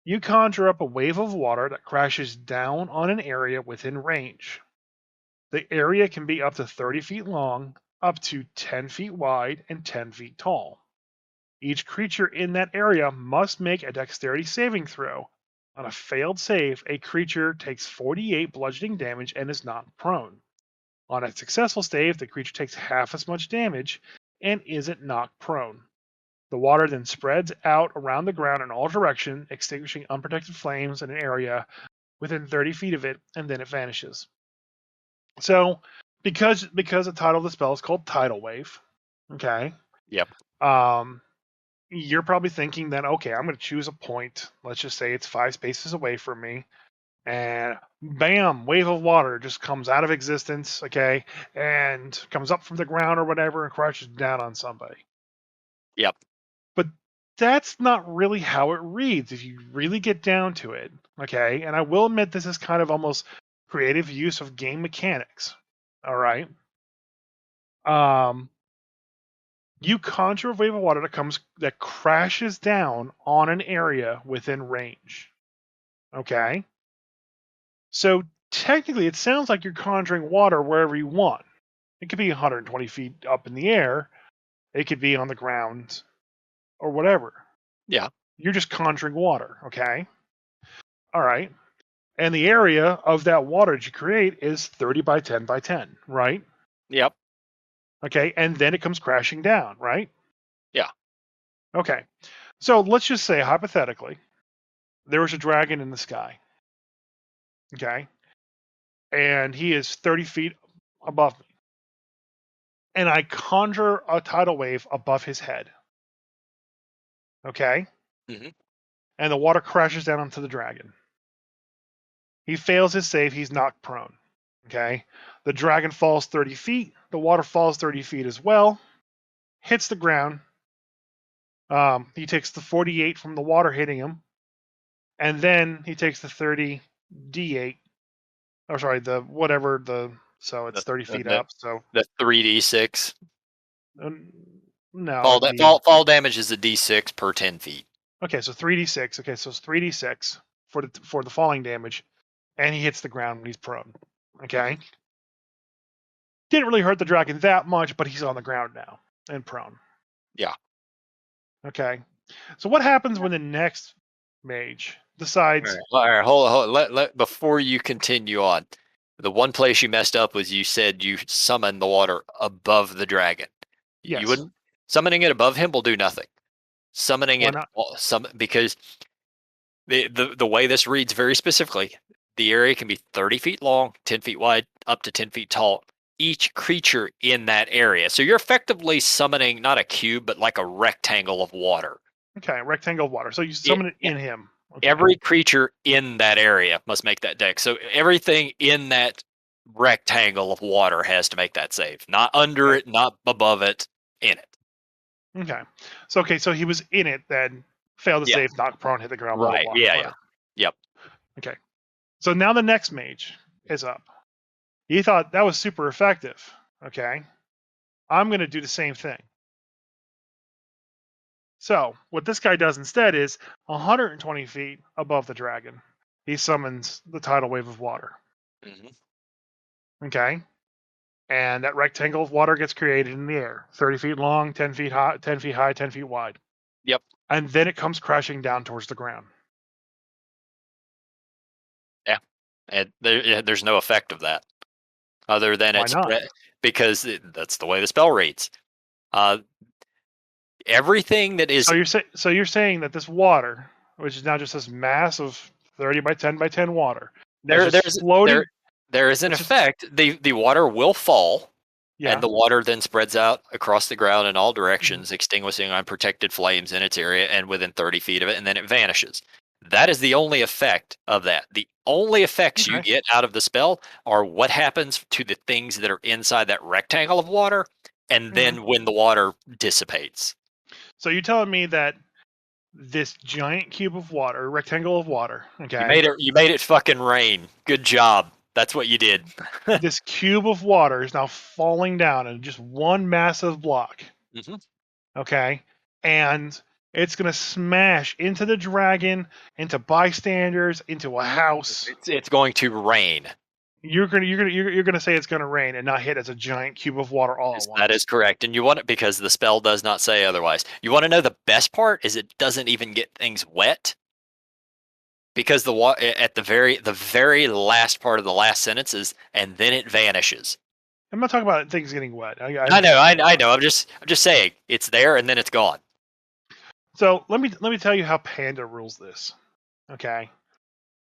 You conjure up a wave of water that crashes down on an area within range. The area can be up to 30 feet long, up to 10 feet wide, and 10 feet tall. Each creature in that area must make a dexterity saving throw. On a failed save, a creature takes 48 bludgeoning damage and is not prone. On a successful save, the creature takes half as much damage and isn't knocked prone. The water then spreads out around the ground in all directions, extinguishing unprotected flames in an area within 30 feet of it, and then it vanishes. So, because the title of the spell is called Tidal Wave, okay, Yep. um, you're probably thinking that okay, I'm going to choose a point. Let's just say it's 5 spaces away from me, and bam, wave of water just comes out of existence, okay, and comes up from the ground or whatever and crashes down on somebody. Yep. But that's not really how it reads if you really get down to it, okay. And I will admit this is kind of almost creative use of game mechanics. All right. Um, you conjure a wave of water that crashes down on an area within range. Okay. So technically, it sounds like you're conjuring water wherever you want. It could be 120 feet up in the air. It could be on the ground or whatever. Yeah. You're just conjuring water, okay? All right. And the area of that water that you create is 30 by 10 by 10, right? Yep. Okay. And then it comes crashing down, right? Yeah. Okay. So let's just say, hypothetically, there was a dragon in the sky, okay? And he is 30 feet above me. And I conjure a tidal wave above his head, okay? Hmm. And the water crashes down onto the dragon. He fails his save, he's knocked prone, okay? The dragon falls 30 feet, the water falls 30 feet as well, hits the ground. He takes the 48 from the water hitting him, and then he takes the 30 d8. Or sorry, the whatever the so it's 30 feet The up. So 3d6. um, no, Fall, it'd be fall damage is a d6 per 10 feet. okay. So 3d6. Okay, so it's 3d6 for the falling damage, and he hits the ground when he's prone. Okay, Hmm. didn't really hurt the dragon that much, but he's on the ground now and prone. Yeah. Okay, so what happens when the next mage decides? All right. Hold. Before you continue on, the one place you messed up was you said you summoned the water above the dragon. You Yes, wouldn't. Summoning it above him will do nothing. Summoning why it not? because the way this reads very specifically, the area can be 30 feet long, 10 feet wide, up to 10 feet tall. Each creature in that area. So you're effectively summoning not a cube, but like a rectangle of water. Okay, rectangle of water. So you It, summon it in him. Okay, every creature in that area must make that deck. So everything in that rectangle of water has to make that save. Not under okay, it, not above it, in it. okay. So he was in it then. Failed to Yeah. save, knocked prone, hit the ground, blah blah Right. blah. Yeah. Yeah. Whatever. Yep. Okay. So now the next mage is up. He thought that was super effective. Okay. I'm going to do the same thing. So what this guy does instead is 120 feet above the dragon, he summons the tidal wave of water. Hmm. Okay. And that rectangle of water gets created in the air, 30 feet long, 10 feet high, 10 feet high, 10 feet wide. Yep. And then it comes crashing down towards the ground. Yeah. And there's no effect of that other than Why it's not? because that's the way the spell reads. Uh, everything that is So you're saying that this water, which is now just this mass of 30 by 10 by 10 water, that's there just there's floating. there is an It's just effect. The water will fall, and yeah. the water then spreads out across the ground in all directions, extinguishing unprotected flames in its area and within 30 feet of it, and then it vanishes. That is the only effect of that. The only effects you Okay. get out of the spell are what happens to the things that are inside that rectangle of water, and Hmm. then when the water dissipates. So you're telling me that this giant cube of water, rectangle of water, okay, You made it fucking rain. Good job. That's what you did. this cube of water is now falling down in just one massive block, Hmm. okay, and it's gonna smash into the dragon, into bystanders, into a house. It's going to rain. You're gonna say it's gonna rain and not hit as a giant cube of water all at That is once. correct. And you want it because the spell does not say otherwise. You want to know the best part is it doesn't even get things wet because at the very last part of the last sentence is and then it vanishes. I'm not talking about things getting wet. I know. I'm just saying it's there and then it's gone. So let me tell you how Panda rules this. Okay,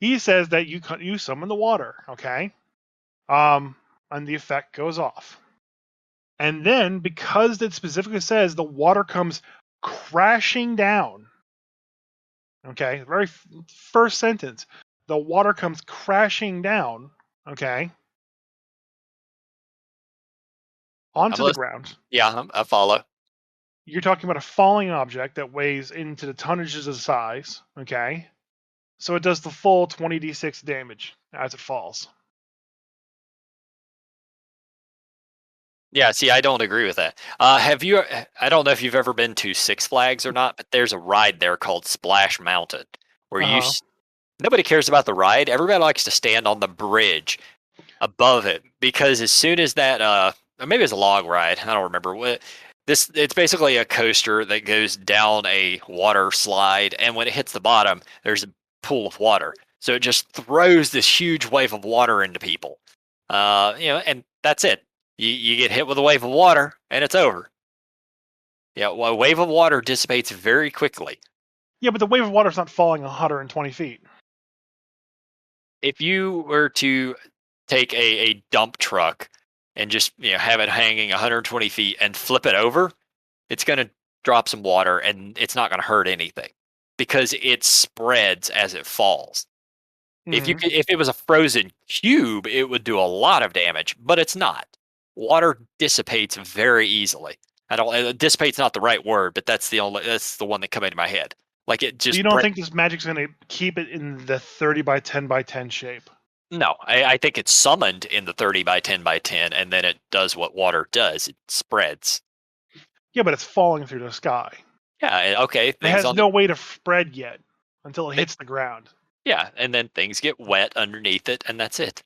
he says that you summon the water. Okay, and the effect goes off. And then, because it specifically says the water comes crashing down, okay, the very first sentence, the water comes crashing down, okay, I'm onto the listening. ground. Yeah, I follow. You're talking about a falling object that weighs into the tonnages of size, okay? So it does the full 20d6 damage as it falls. Yeah, see, I don't agree with that. I don't know if you've ever been to Six Flags or not, but there's a ride there called Splash Mountain where Uh huh. Nobody cares about the ride. Everybody likes to stand on the bridge above it because as soon as that, or maybe it's a log ride. I don't remember what. It's basically a coaster that goes down a water slide, and when it hits the bottom, there's a pool of water. So it just throws this huge wave of water into people. And that's it. You get hit with a wave of water, and it's over. Yeah, well, a wave of water dissipates very quickly. Yeah, but the wave of water is not falling 120 feet. If you were to take a dump truck and just have it hanging 120 feet and flip it over, it's going to drop some water and it's not going to hurt anything because it spreads as it falls. Mm-hmm. If it was a frozen cube, it would do a lot of damage, but it's not. Water dissipates very easily. I don't dissipate's not the right word, but that's the one that came into my head. Like it So you just don't think this magic's going to keep it in the 30 by 10 by 10 shape? No, I think it's summoned in the 30 by 10 by 10, and then it does what water does. It spreads. Yeah, but it's falling through the sky. Yeah, okay. It has no way to spread yet until it hits the ground. Yeah, and then things get wet underneath it, and that's it.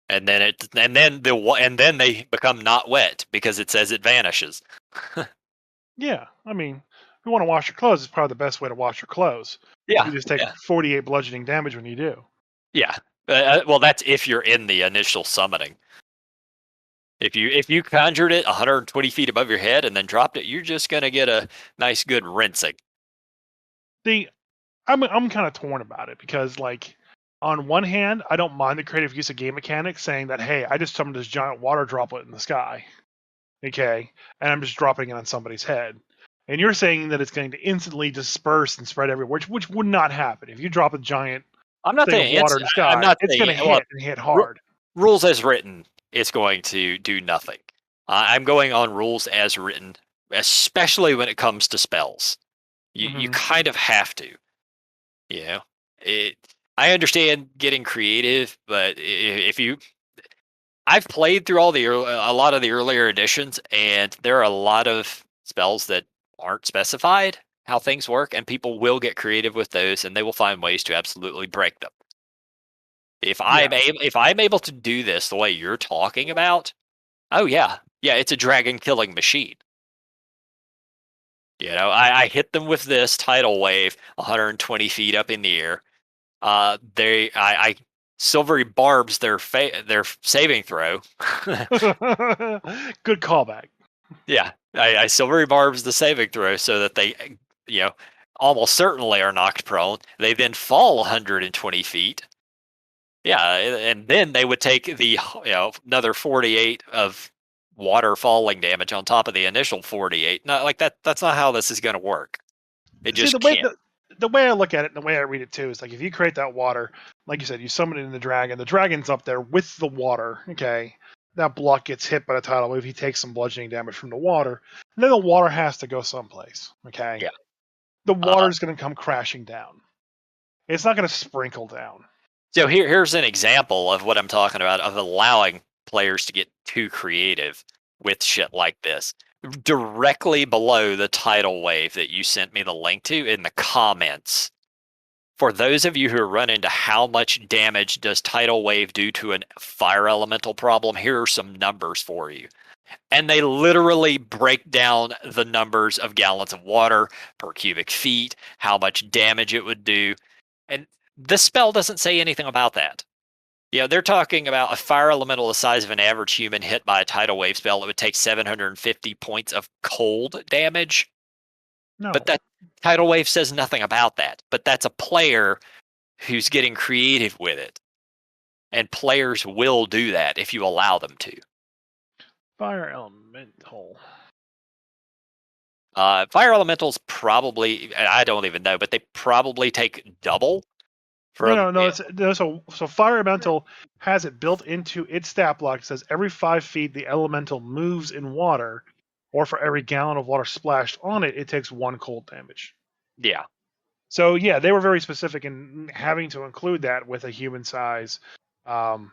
And then they become not wet because it says it vanishes. Yeah, I mean, if you want to wash your clothes, it's probably the best way to wash your clothes. Yeah, You just take yeah, 48 bludgeoning damage when you do. yeah. Well, that's if you're in the initial summoning. If you conjured it 120 feet above your head and then dropped it, you're just gonna get a nice good rinsing. See, I'm kind of torn about it because, like, on one hand, I don't mind the creative use of game mechanics, saying that, hey, I just summoned this giant water droplet in the sky, okay, and I'm just dropping it on somebody's head. And you're saying that it's going to instantly disperse and spread everywhere, which would not happen if you drop a giant I'm not thing of saying water in the I'm sky. not It's going saying to well, hit and hit ru- hard. rules as written, it's going to do nothing. I'm going on rules as written, especially when it comes to spells. You Hmm. kind of have to. You know, it. I understand getting creative, but if you, I've played through a lot of the earlier editions, and there are a lot of spells that aren't specified how things work, and people will get creative with those, and they will find ways to absolutely break them. Yeah. If I'm able to do this the way you're talking about, oh yeah, yeah, it's a dragon killing machine. I hit them with this tidal wave, 120 feet up in the air. I silvery barbs their saving throw. Good callback. Yeah, I silvery barbs the saving throw so that they, you know, almost certainly are knocked prone. They then fall 120 feet. Yeah, and then they would take the another 48 of water falling damage on top of the initial 48. Not like that. That's not how this is going to work. It See, just can't. the way I look at it and the way I read it too is like if you create that water, like you said, you summon it in the dragon. The dragon's up there with the water. Okay, that block gets hit by the tidal wave. He takes some bludgeoning damage from the water, and then the water has to go someplace. Okay, Yeah. the Uh, water's going to come crashing down. It's not going to sprinkle down. so here's an example of what I'm talking about of allowing players to get too creative with shit like this. Directly below the tidal wave that you sent me the link to in the comments. For those of you who run into how much damage does tidal wave do to a fire elemental problem, here are some numbers for you. And they literally break down the numbers of gallons of water per cubic feet, how much damage it would do. And this spell doesn't say anything about that. They're talking about a fire elemental the size of an average human hit by a tidal wave spell. It would take 750 points of cold damage. But No, that tidal wave says nothing about that. But that's a player who's getting creative with it. And players will do that if you allow them to. fire elemental. Fire elementals probably, I don't even know, but they probably take double from. No. So fire elemental has it built into its stat block. It says every 5 feet the elemental moves in water, or for every gallon of water splashed on it, it takes 1 cold damage. Yeah. So yeah, they were very specific in having to include that with a human size um,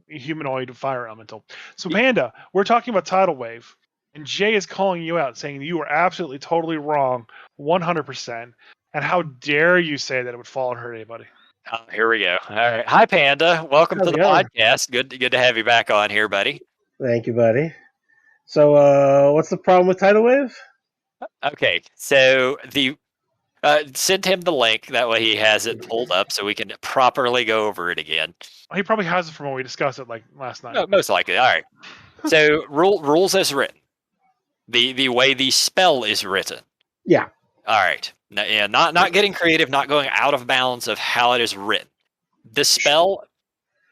humanoid fire elemental. So Panda, we're talking about tidal wave, and Jay is calling you out, saying you are absolutely totally wrong, 100%. And how dare you say that it would fall and hurt anybody? Oh, here we go. All right. Hi, Panda. Welcome How's to it the going? podcast. Good to have you back on here, buddy. Thank you, buddy. So, what's the problem with Tidal Wave? Okay, so send him the link. That way he has it pulled up so we can properly go over it again. He probably has it from when we discussed it like last night. No, most likely. All right. So rules as written. The way the spell is written. Yeah. All right. Yeah, not getting creative, not going out of bounds of how it is written. The spell,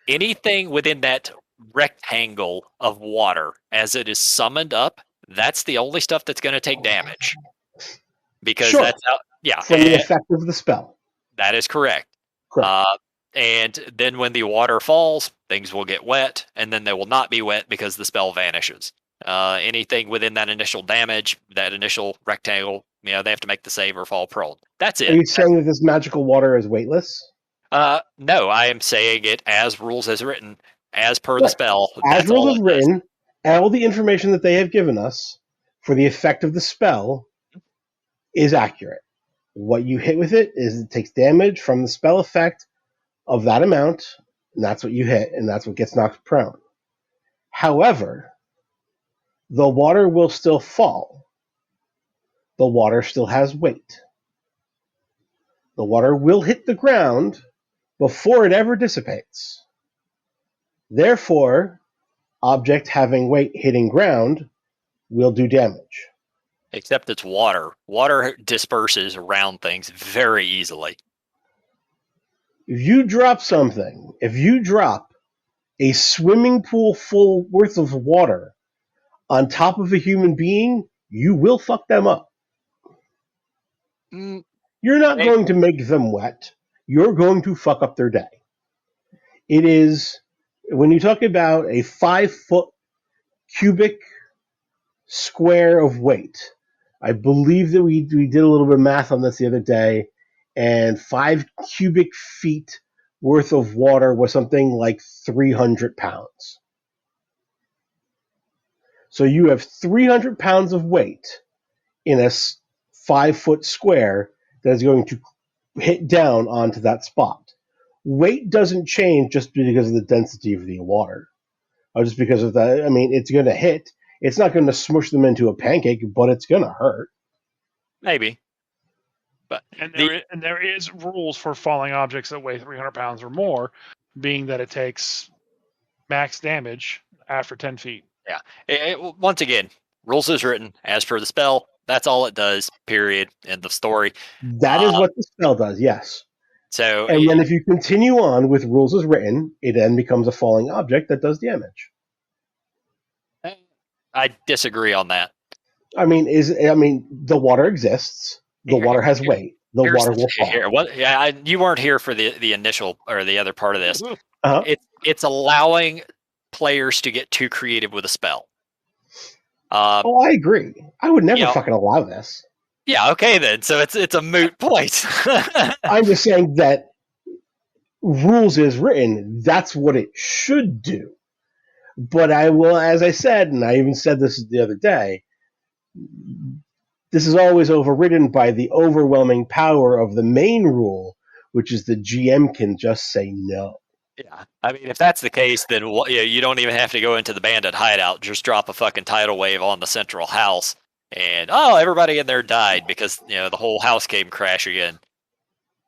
anything within that rectangle of water as it is summoned up, that's the only stuff that's going to take damage. Because Sure. that's how, yeah, From the effect of the spell. that is correct. Correct. And then when the water falls, things will get wet, and then they will not be wet because the spell vanishes. Anything within that initial damage, that initial rectangle, they have to make the save or fall prone. That's it. Are you saying that this magical water is weightless? No, I am saying it as rules as written, as per the spell. As rules as written, all the information that they have given us for the effect of the spell is accurate. What you hit with it takes damage from the spell effect of that amount, and that's what you hit, and that's what gets knocked prone. However, the water will still fall. The water still has weight. The water will hit the ground before it ever dissipates. Therefore, object having weight hitting ground will do damage. Except it's water. Water disperses around things very easily. If you drop something, if you drop a swimming pool full worth of water on top of a human being, you will fuck them up. You're not going to make them wet. You're going to fuck up their day. It is, when you talk about a 5-foot cubic square of weight, I believe that we did a little bit of math on this the other day, and 5 cubic feet worth of water was something like 300 pounds. So you have 300 pounds of weight in a 5-foot square that is going to hit down onto that spot. Weight doesn't change just because of the density of the water, or just because of that. I mean, it's going to hit. It's not going to smush them into a pancake, but it's going to hurt. Maybe. But there is rules for falling objects that weigh 300 pounds or more, being that it takes max damage after 10 feet. Yeah. Once again, rules is written as per the spell. That's all it does, period. End of story. That is what the spell does, yes. So, and then if you continue on with rules as written, it then becomes a falling object that does damage. I disagree on that. I mean, the water exists. The water has weight. The water will fall. You weren't here for the initial or the other part of this. Uh-huh. It's allowing players to get too creative with a spell. I agree. I would never fucking allow this. Yeah, okay then. So it's a moot point. I'm just saying that rules is written. That's what it should do. But I will, as I said, and I even said this the other day, this is always overridden by the overwhelming power of the main rule, which is the GM can just say no. Yeah, I mean, if that's the case, then you don't even have to go into the bandit hideout. Just drop a fucking tidal wave on the central house, and everybody in there died because the whole house came crashing in.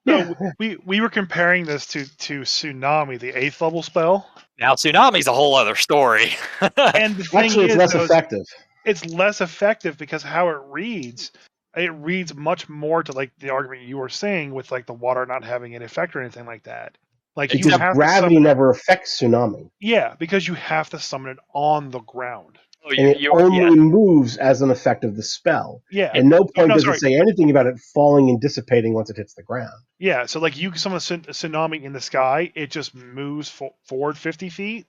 No, we were comparing this to Tsunami, the 8th level spell. Now Tsunami's a whole other story. And the thing actually, it's less effective. It's less effective because how it reads much more to like the argument you were saying with like the water not having an effect or anything like that. Like gravity never affects Tsunami. Yeah, because you have to summon it on the ground. And it only moves as an effect of the spell. Yeah. And no point does it say anything about it falling and dissipating once it hits the ground. Yeah, so like you summon a Tsunami in the sky, it just moves forward 50 feet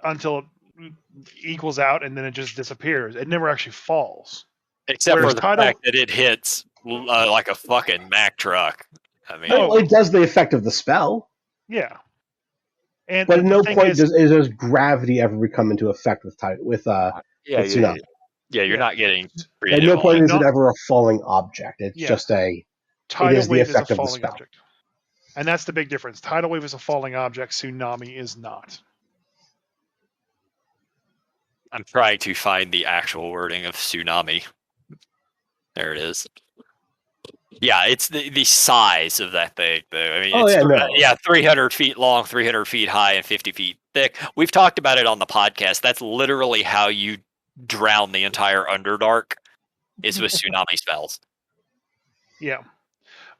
until it equals out, and then it just disappears. It never actually falls. Except for the fact that it hits like a fucking Mack truck. I mean, it does the effect of the spell. Yeah. But at no point does gravity ever come into effect with Tsunami. Yeah, you're not getting creative. At no point is it ever a falling object. It's just a Tidal is the wave is a effect of the falling spell. object. And that's the big difference. Tidal wave is a falling object, tsunami is not. I'm trying to find the actual wording of tsunami. There it is. Yeah, it's the size of that thing, though. I mean, Oh, it's yeah, no. 300 feet long, 300 feet high, and 50 feet thick. We've talked about it on the podcast. That's literally how you drown the entire Underdark, is with tsunami spells. Yeah.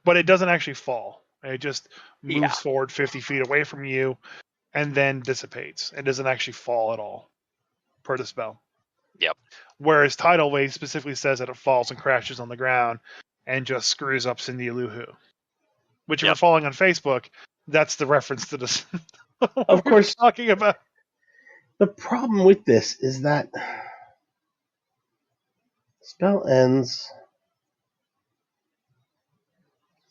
But it doesn't actually fall. It just moves Yeah. forward 50 feet away from you and then dissipates. It doesn't actually fall at all per the spell. Yep. Whereas Tidal Wave specifically says that it falls and crashes on the ground and just screws up Cindy Luhu. Which, if Yep. you're following on Facebook, that's the reference to this. Of course, talking about. the problem with this is that spell ends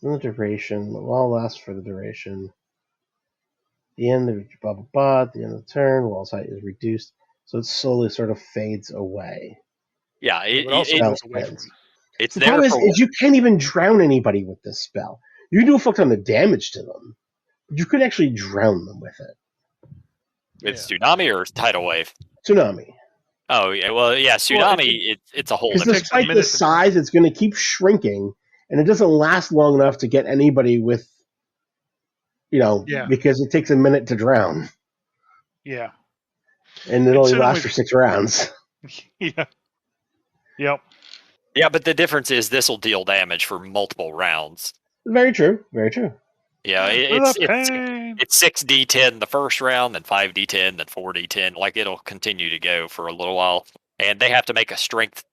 in the duration. The wall lasts for the duration. The end of blah blah blah. At the end of the turn, wall's height is reduced, so it slowly sort of fades away. Yeah, It also Spell moves away from ends. it. it's The there problem for. is you can't even drown anybody with this spell. You can do a fuck ton of damage to them, but you could actually drown them with it. With tsunami or tidal wave? Tsunami. Oh yeah, well yeah, tsunami. It's a whole. Because takes a despite the minute to drown. size, it's going to keep shrinking, and it doesn't last long enough to get anybody with, Yeah. because it takes a minute to drown, Yeah. and it And only tsunami- lasts for 6 rounds. Yeah. Yep. Yeah, but the difference is this will deal damage for multiple rounds. Very true. Very true. Yeah, it's 6d10 the first round, then 5d10, then 4d10. Like it'll continue to go for a little while, and they have to make a strength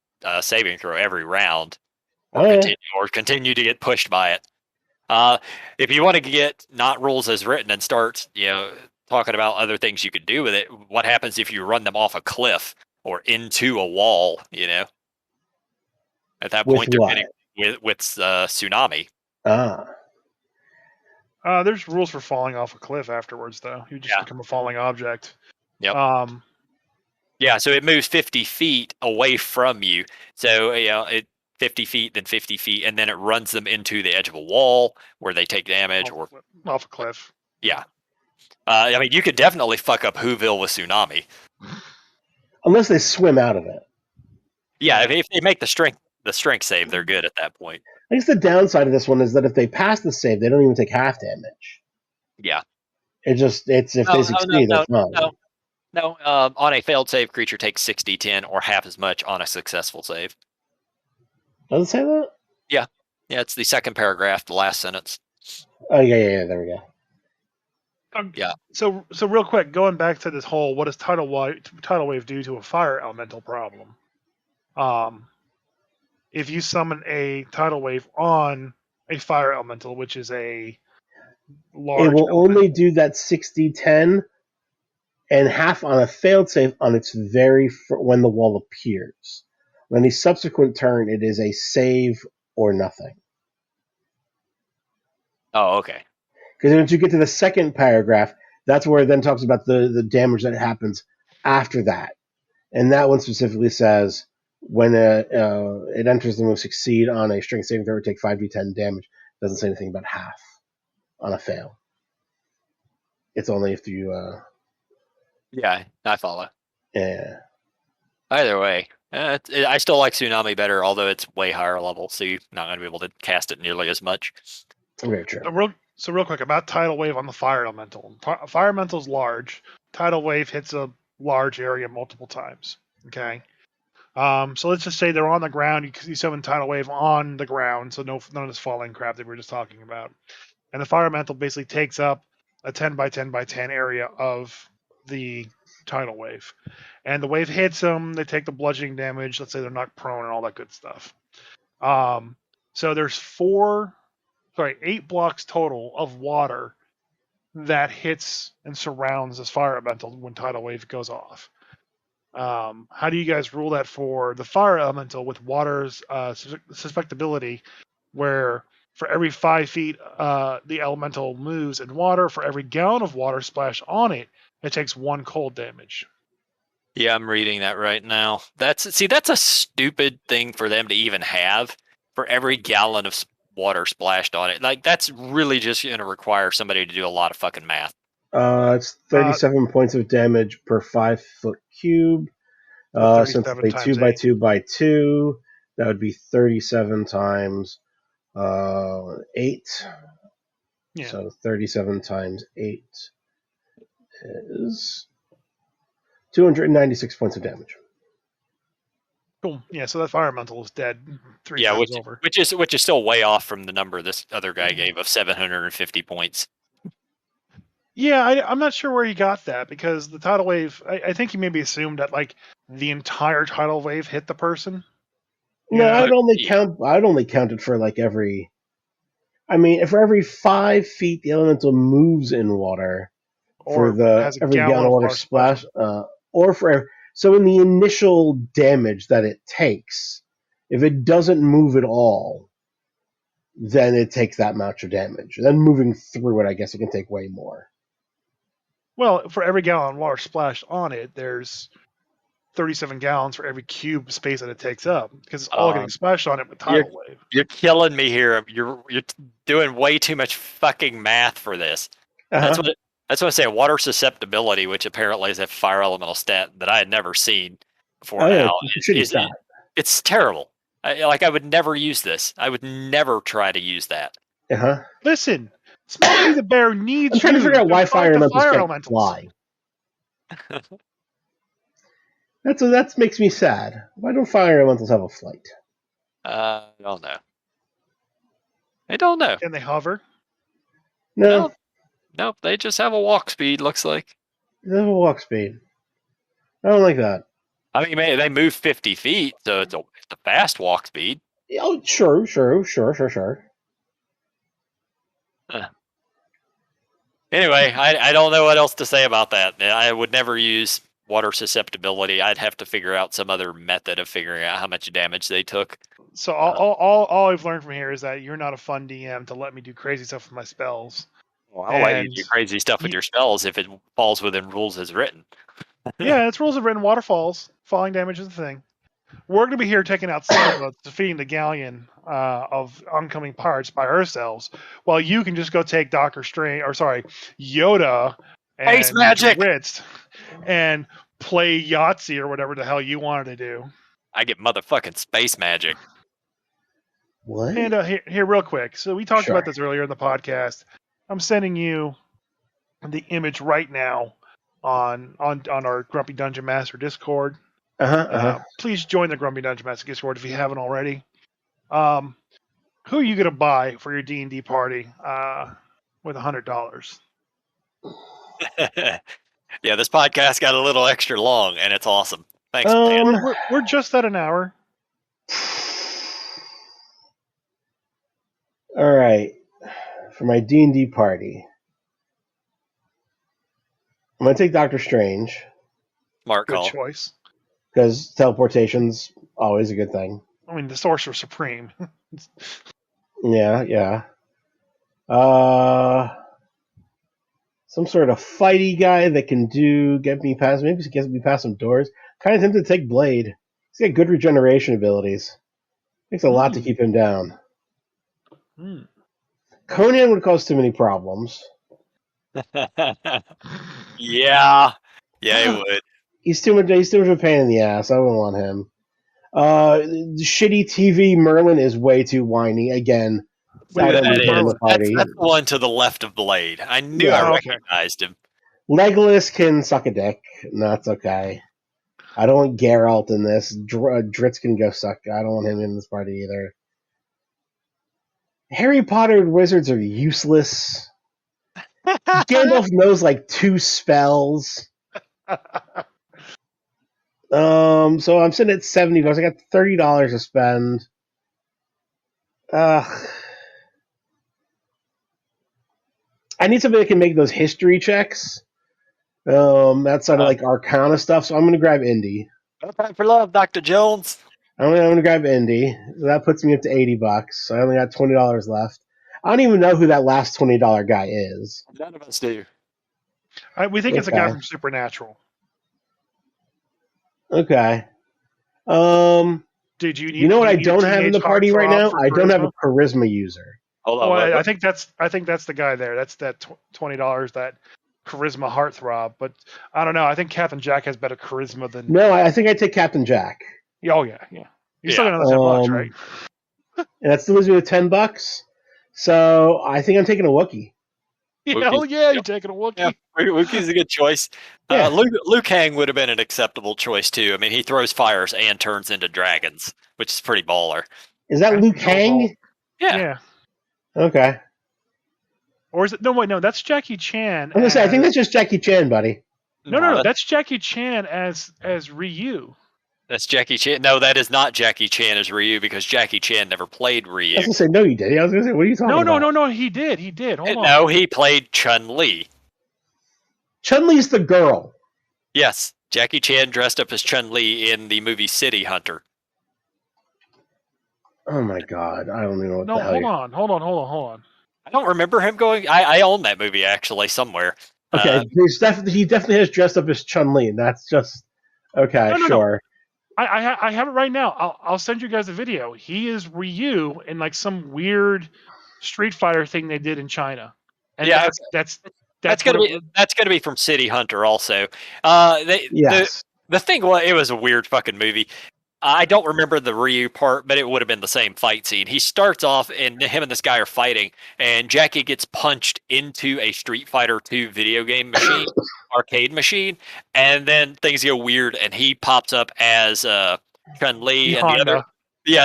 saving throw every round, or continue to get pushed by it. If you want to get not rules as written and start, talking about other things you could do with it, what happens if you run them off a cliff or into a wall? At that With point, they're what? getting with tsunami. There's rules for falling off a cliff afterwards, though. You just become a falling object. Yep. Yeah, so it moves 50 feet away from you. So, it 50 feet, then 50 feet, and then it runs them into the edge of a wall where they take damage. Off a cliff. Yeah. I mean, you could definitely fuck up Whoville with tsunami. Unless they swim out of it. Yeah, if they make the strength save, they're good at that point. I guess the downside of this one is that if they pass the save, they don't even take half damage. Yeah. It's if they succeed, it's fine. No, on a failed save, creature takes 6d10 or half as much on a successful save. Does it say that? Yeah. Yeah, it's the second paragraph, the last sentence. Oh, yeah, there we go. Yeah. So real quick, going back to this whole, what does tidal wave do to a fire elemental problem? If you summon a tidal wave on a fire elemental, which is a large, it will only do that 6d10 and half on a failed save on its when the wall appears. On any subsequent turn, it is a save or nothing. Oh, okay. Because once you get to the second paragraph, that's where it then talks about the damage that happens after that. And that one specifically says, when it enters the move, succeed on a strength saving throw, take 5d10 damage. It doesn't say anything about half on a fail. It's only if you... yeah, I follow. Yeah. Either way, I still like Tsunami better, although it's way higher level, so you're not going to be able to cast it nearly as much. Very true. So real quick, about Tidal Wave on the Fire Elemental. Fire Elemental's large. Tidal Wave hits a large area multiple times. Okay? So let's just say they're on the ground. You summon Tidal Wave on the ground, so none of this falling crap that we were just talking about. And the Fire Elemental basically takes up a 10 by 10 by 10 area of the Tidal Wave. And the wave hits them, they take the bludgeoning damage, let's say they're knocked prone and all that good stuff. So there's 8 blocks total of water that hits and surrounds this fire elemental when tidal wave goes off. How do you guys rule that for the fire elemental with water's susceptibility, where for every 5 feet the elemental moves in water, for every gallon of water splashed on it, it takes 1 cold damage? Yeah, I'm reading that right now. That's a stupid thing for them to even have. For every gallon of water splashed on it. Like that's really just going to require somebody to do a lot of fucking math. It's 37 points of damage per 5-foot cube. Since it's 37 a times 2x2 by 2, that would be 37 times 8. Yeah. So 37 times 8 is 296 points of damage. Cool. Yeah, so that fire elemental is dead 3 Yeah, times over. which is still way off from the number this other guy gave of 750 points. Yeah, I'm not sure where he got that because the tidal wave. I think he maybe assumed that like the entire tidal wave hit the person. No, Yeah. I'd only count it for like every. I mean, for every 5 feet the elemental moves in water, Or has a every gallon of water water splash, or for so in the initial damage that it takes, if it doesn't move at all, then it takes that much of damage. Then moving through it, I guess it can take way more. Well, for every gallon of water splashed on it, there's 37 gallons for every cube space that it takes up because it's all getting splashed on it with tidal wave. You're killing me here. You're doing way too much fucking math for this. That's what I say. Water susceptibility, which apparently is a fire elemental stat that I had never seen before now. It's terrible. I would never use this. I would never try to use that. Listen, Smokey the Bear needs I'm trying to figure out why fire elementals fly. That makes me sad. Why don't fire elementals have a flight? I don't know. I don't know. Can they hover? No. Nope. They just have a walk speed. Looks like They have a walk speed. I don't like that. I mean, they move 50 feet, so it's a fast walk speed. Oh, sure. Anyway, I don't know what else to say about that. I would never use water susceptibility. I'd have to figure out some other method of figuring out how much damage they took. So all I've learned from here is that you're not a fun DM to let me do crazy stuff with my spells. Well, I'll let you do crazy stuff with your spells if it falls within rules as written. Yeah, it's rules of written. Waterfalls, falling damage is the thing. We're going to be here taking out sailboats, defeating the galleon of oncoming pirates by ourselves, while you can just go take Yoda and Space magic Ritz and play Yahtzee or whatever the hell you wanted to do. I get motherfucking space magic. What? And here, real quick. So we talked about this earlier in the podcast. I'm sending you the image right now on our Grumpy Dungeon Master Discord. Please join the Grumpy Dungeon Master Discord if you haven't already. Who are you gonna buy for your D&D party with $100? Yeah, this podcast got a little extra long, and it's awesome. Thanks, we're just at an hour. All right, for my D&D party, I'm gonna take Doctor Strange. Smart call. Good choice. Because teleportation's always a good thing. I mean, the Sorcerer Supreme. Yeah. Some sort of fighty guy that can get me past some doors. Kind of tempted to take Blade. He's got good regeneration abilities. Takes a lot to keep him down. Conan would cause too many problems. Yeah, he would. He's too much of a pain in the ass. I wouldn't want him. Shitty TV Merlin is way too whiny. Again, I don't need him in the party. That's the one to the left of Blade. I knew I recognized him. Legolas can suck a dick. No, that's okay. I don't want Geralt in this. Dritz can go suck. I don't want him in this party either. Harry Potter and wizards are useless. Gandalf knows like 2 spells. So I'm sitting at $70. I got $30 to spend. I need somebody that can make those history checks. Outside of like Arcana stuff. So I'm going to grab Indy. No time for love, Dr. Jones. I'm going to grab Indy. So that puts me up to $80. So I only got $20 left. I don't even know who that last $20 guy is. None of us do. We think it's a guy from Supernatural. Okay. Did you need? You know what do I need a don't have in the teenage party right heartthrob now? for I don't have a charisma? charisma user. Hold Oh, on. I think that's the guy there. That's that $20 that charisma heartthrob. But I don't know. I think Captain Jack has better charisma than. No, I think I take Captain Jack. Oh yeah. You still Yeah. got another $10, right? And that still leaves me with $10. So I think I'm taking a Wookiee. Yeah, Wookiees. oh yeah, Yep. you're taking a Wookiee. Yeah, Wookiee's a good choice. Yeah. Liu Kang would have been an acceptable choice too. I mean, he throws fires and turns into dragons, which is pretty baller. Is that That's Liu no Kang? vault. Yeah. Yeah. Okay. Or is it? No, wait, no. That's Jackie Chan. I'm gonna say I think that's just Jackie Chan, buddy. No. That's Jackie Chan as Ryu. That's Jackie Chan. No, that is not Jackie Chan as Ryu because Jackie Chan never played I Ryu. was gonna say no, you did. I was gonna say, what are you talking about? No. He did. Hold on. No, he played Chun-Li. Chun-Li's the girl. Yes, Jackie Chan dressed up as Chun-Li in the movie City Hunter. Oh my god, I don't even know what No, the hell. hold on. I don't remember him going. I own that movie actually somewhere. Okay, he definitely has dressed up as Chun-Li, and that's just okay. No. Sure. I have it right now. I'll send you guys a video. He is Ryu in like some weird Street Fighter thing they did in China. And Yeah, that's gonna be from City Hunter also. Yes. The thing was, it was a weird fucking movie. I don't remember the Ryu part, but it would have been the same fight scene. He starts off, and him and this guy are fighting, and Jackie gets punched into a Street Fighter 2 video game machine, arcade machine, and then things go weird, and he pops up as Chun-Li, and Honda. the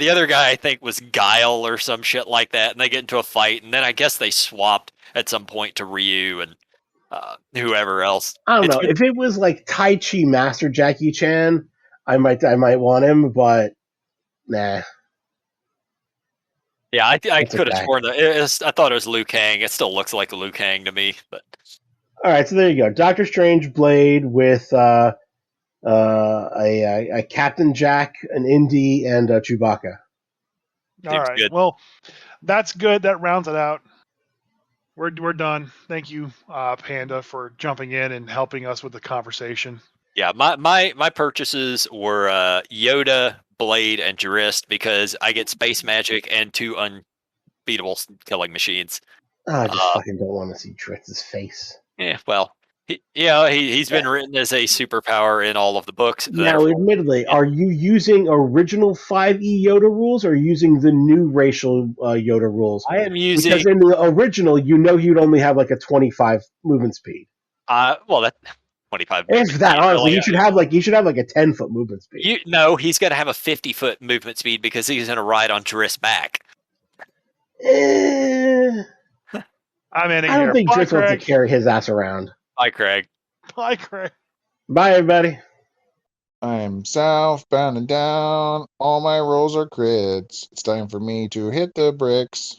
other guy I think was Guile or some shit like that, and they get into a fight, and then I guess they swapped at some point to Ryu and whoever else. I don't know. If it was like Tai Chi Master Jackie Chan, I might want him, but nah. Yeah, I could have okay. sworn that. I thought it was Liu Kang. It still looks like Liu Kang to me. But All right, so there you go. Doctor Strange blade with a Captain Jack, an Indy, and a Chewbacca. All right. Good. Well, that's good. That rounds it out. We're done. Thank you, Panda, for jumping in and helping us with the conversation. yeah, my purchases were Yoda, Blade, and Jurist because I get space magic and 2 unbeatable killing machines. I just fucking don't want to see Dritz's face. Yeah, well, he's been written as a superpower in all of the books. Now, admittedly, are you using original 5e Yoda rules or using the new racial Yoda rules? I am using because in the original, you'd only have like a 25 movement speed. well, that 25. If that, honestly, you should have like a 10-foot movement speed. He's going to have a 50-foot movement speed because he's going to ride on Jurist's back. I'm in I don't think Dritz wants to carry his ass around. Bye, Craig. Bye, Craig. Bye, everybody. I'm southbound and down. All my rolls are crits. It's time for me to hit the bricks.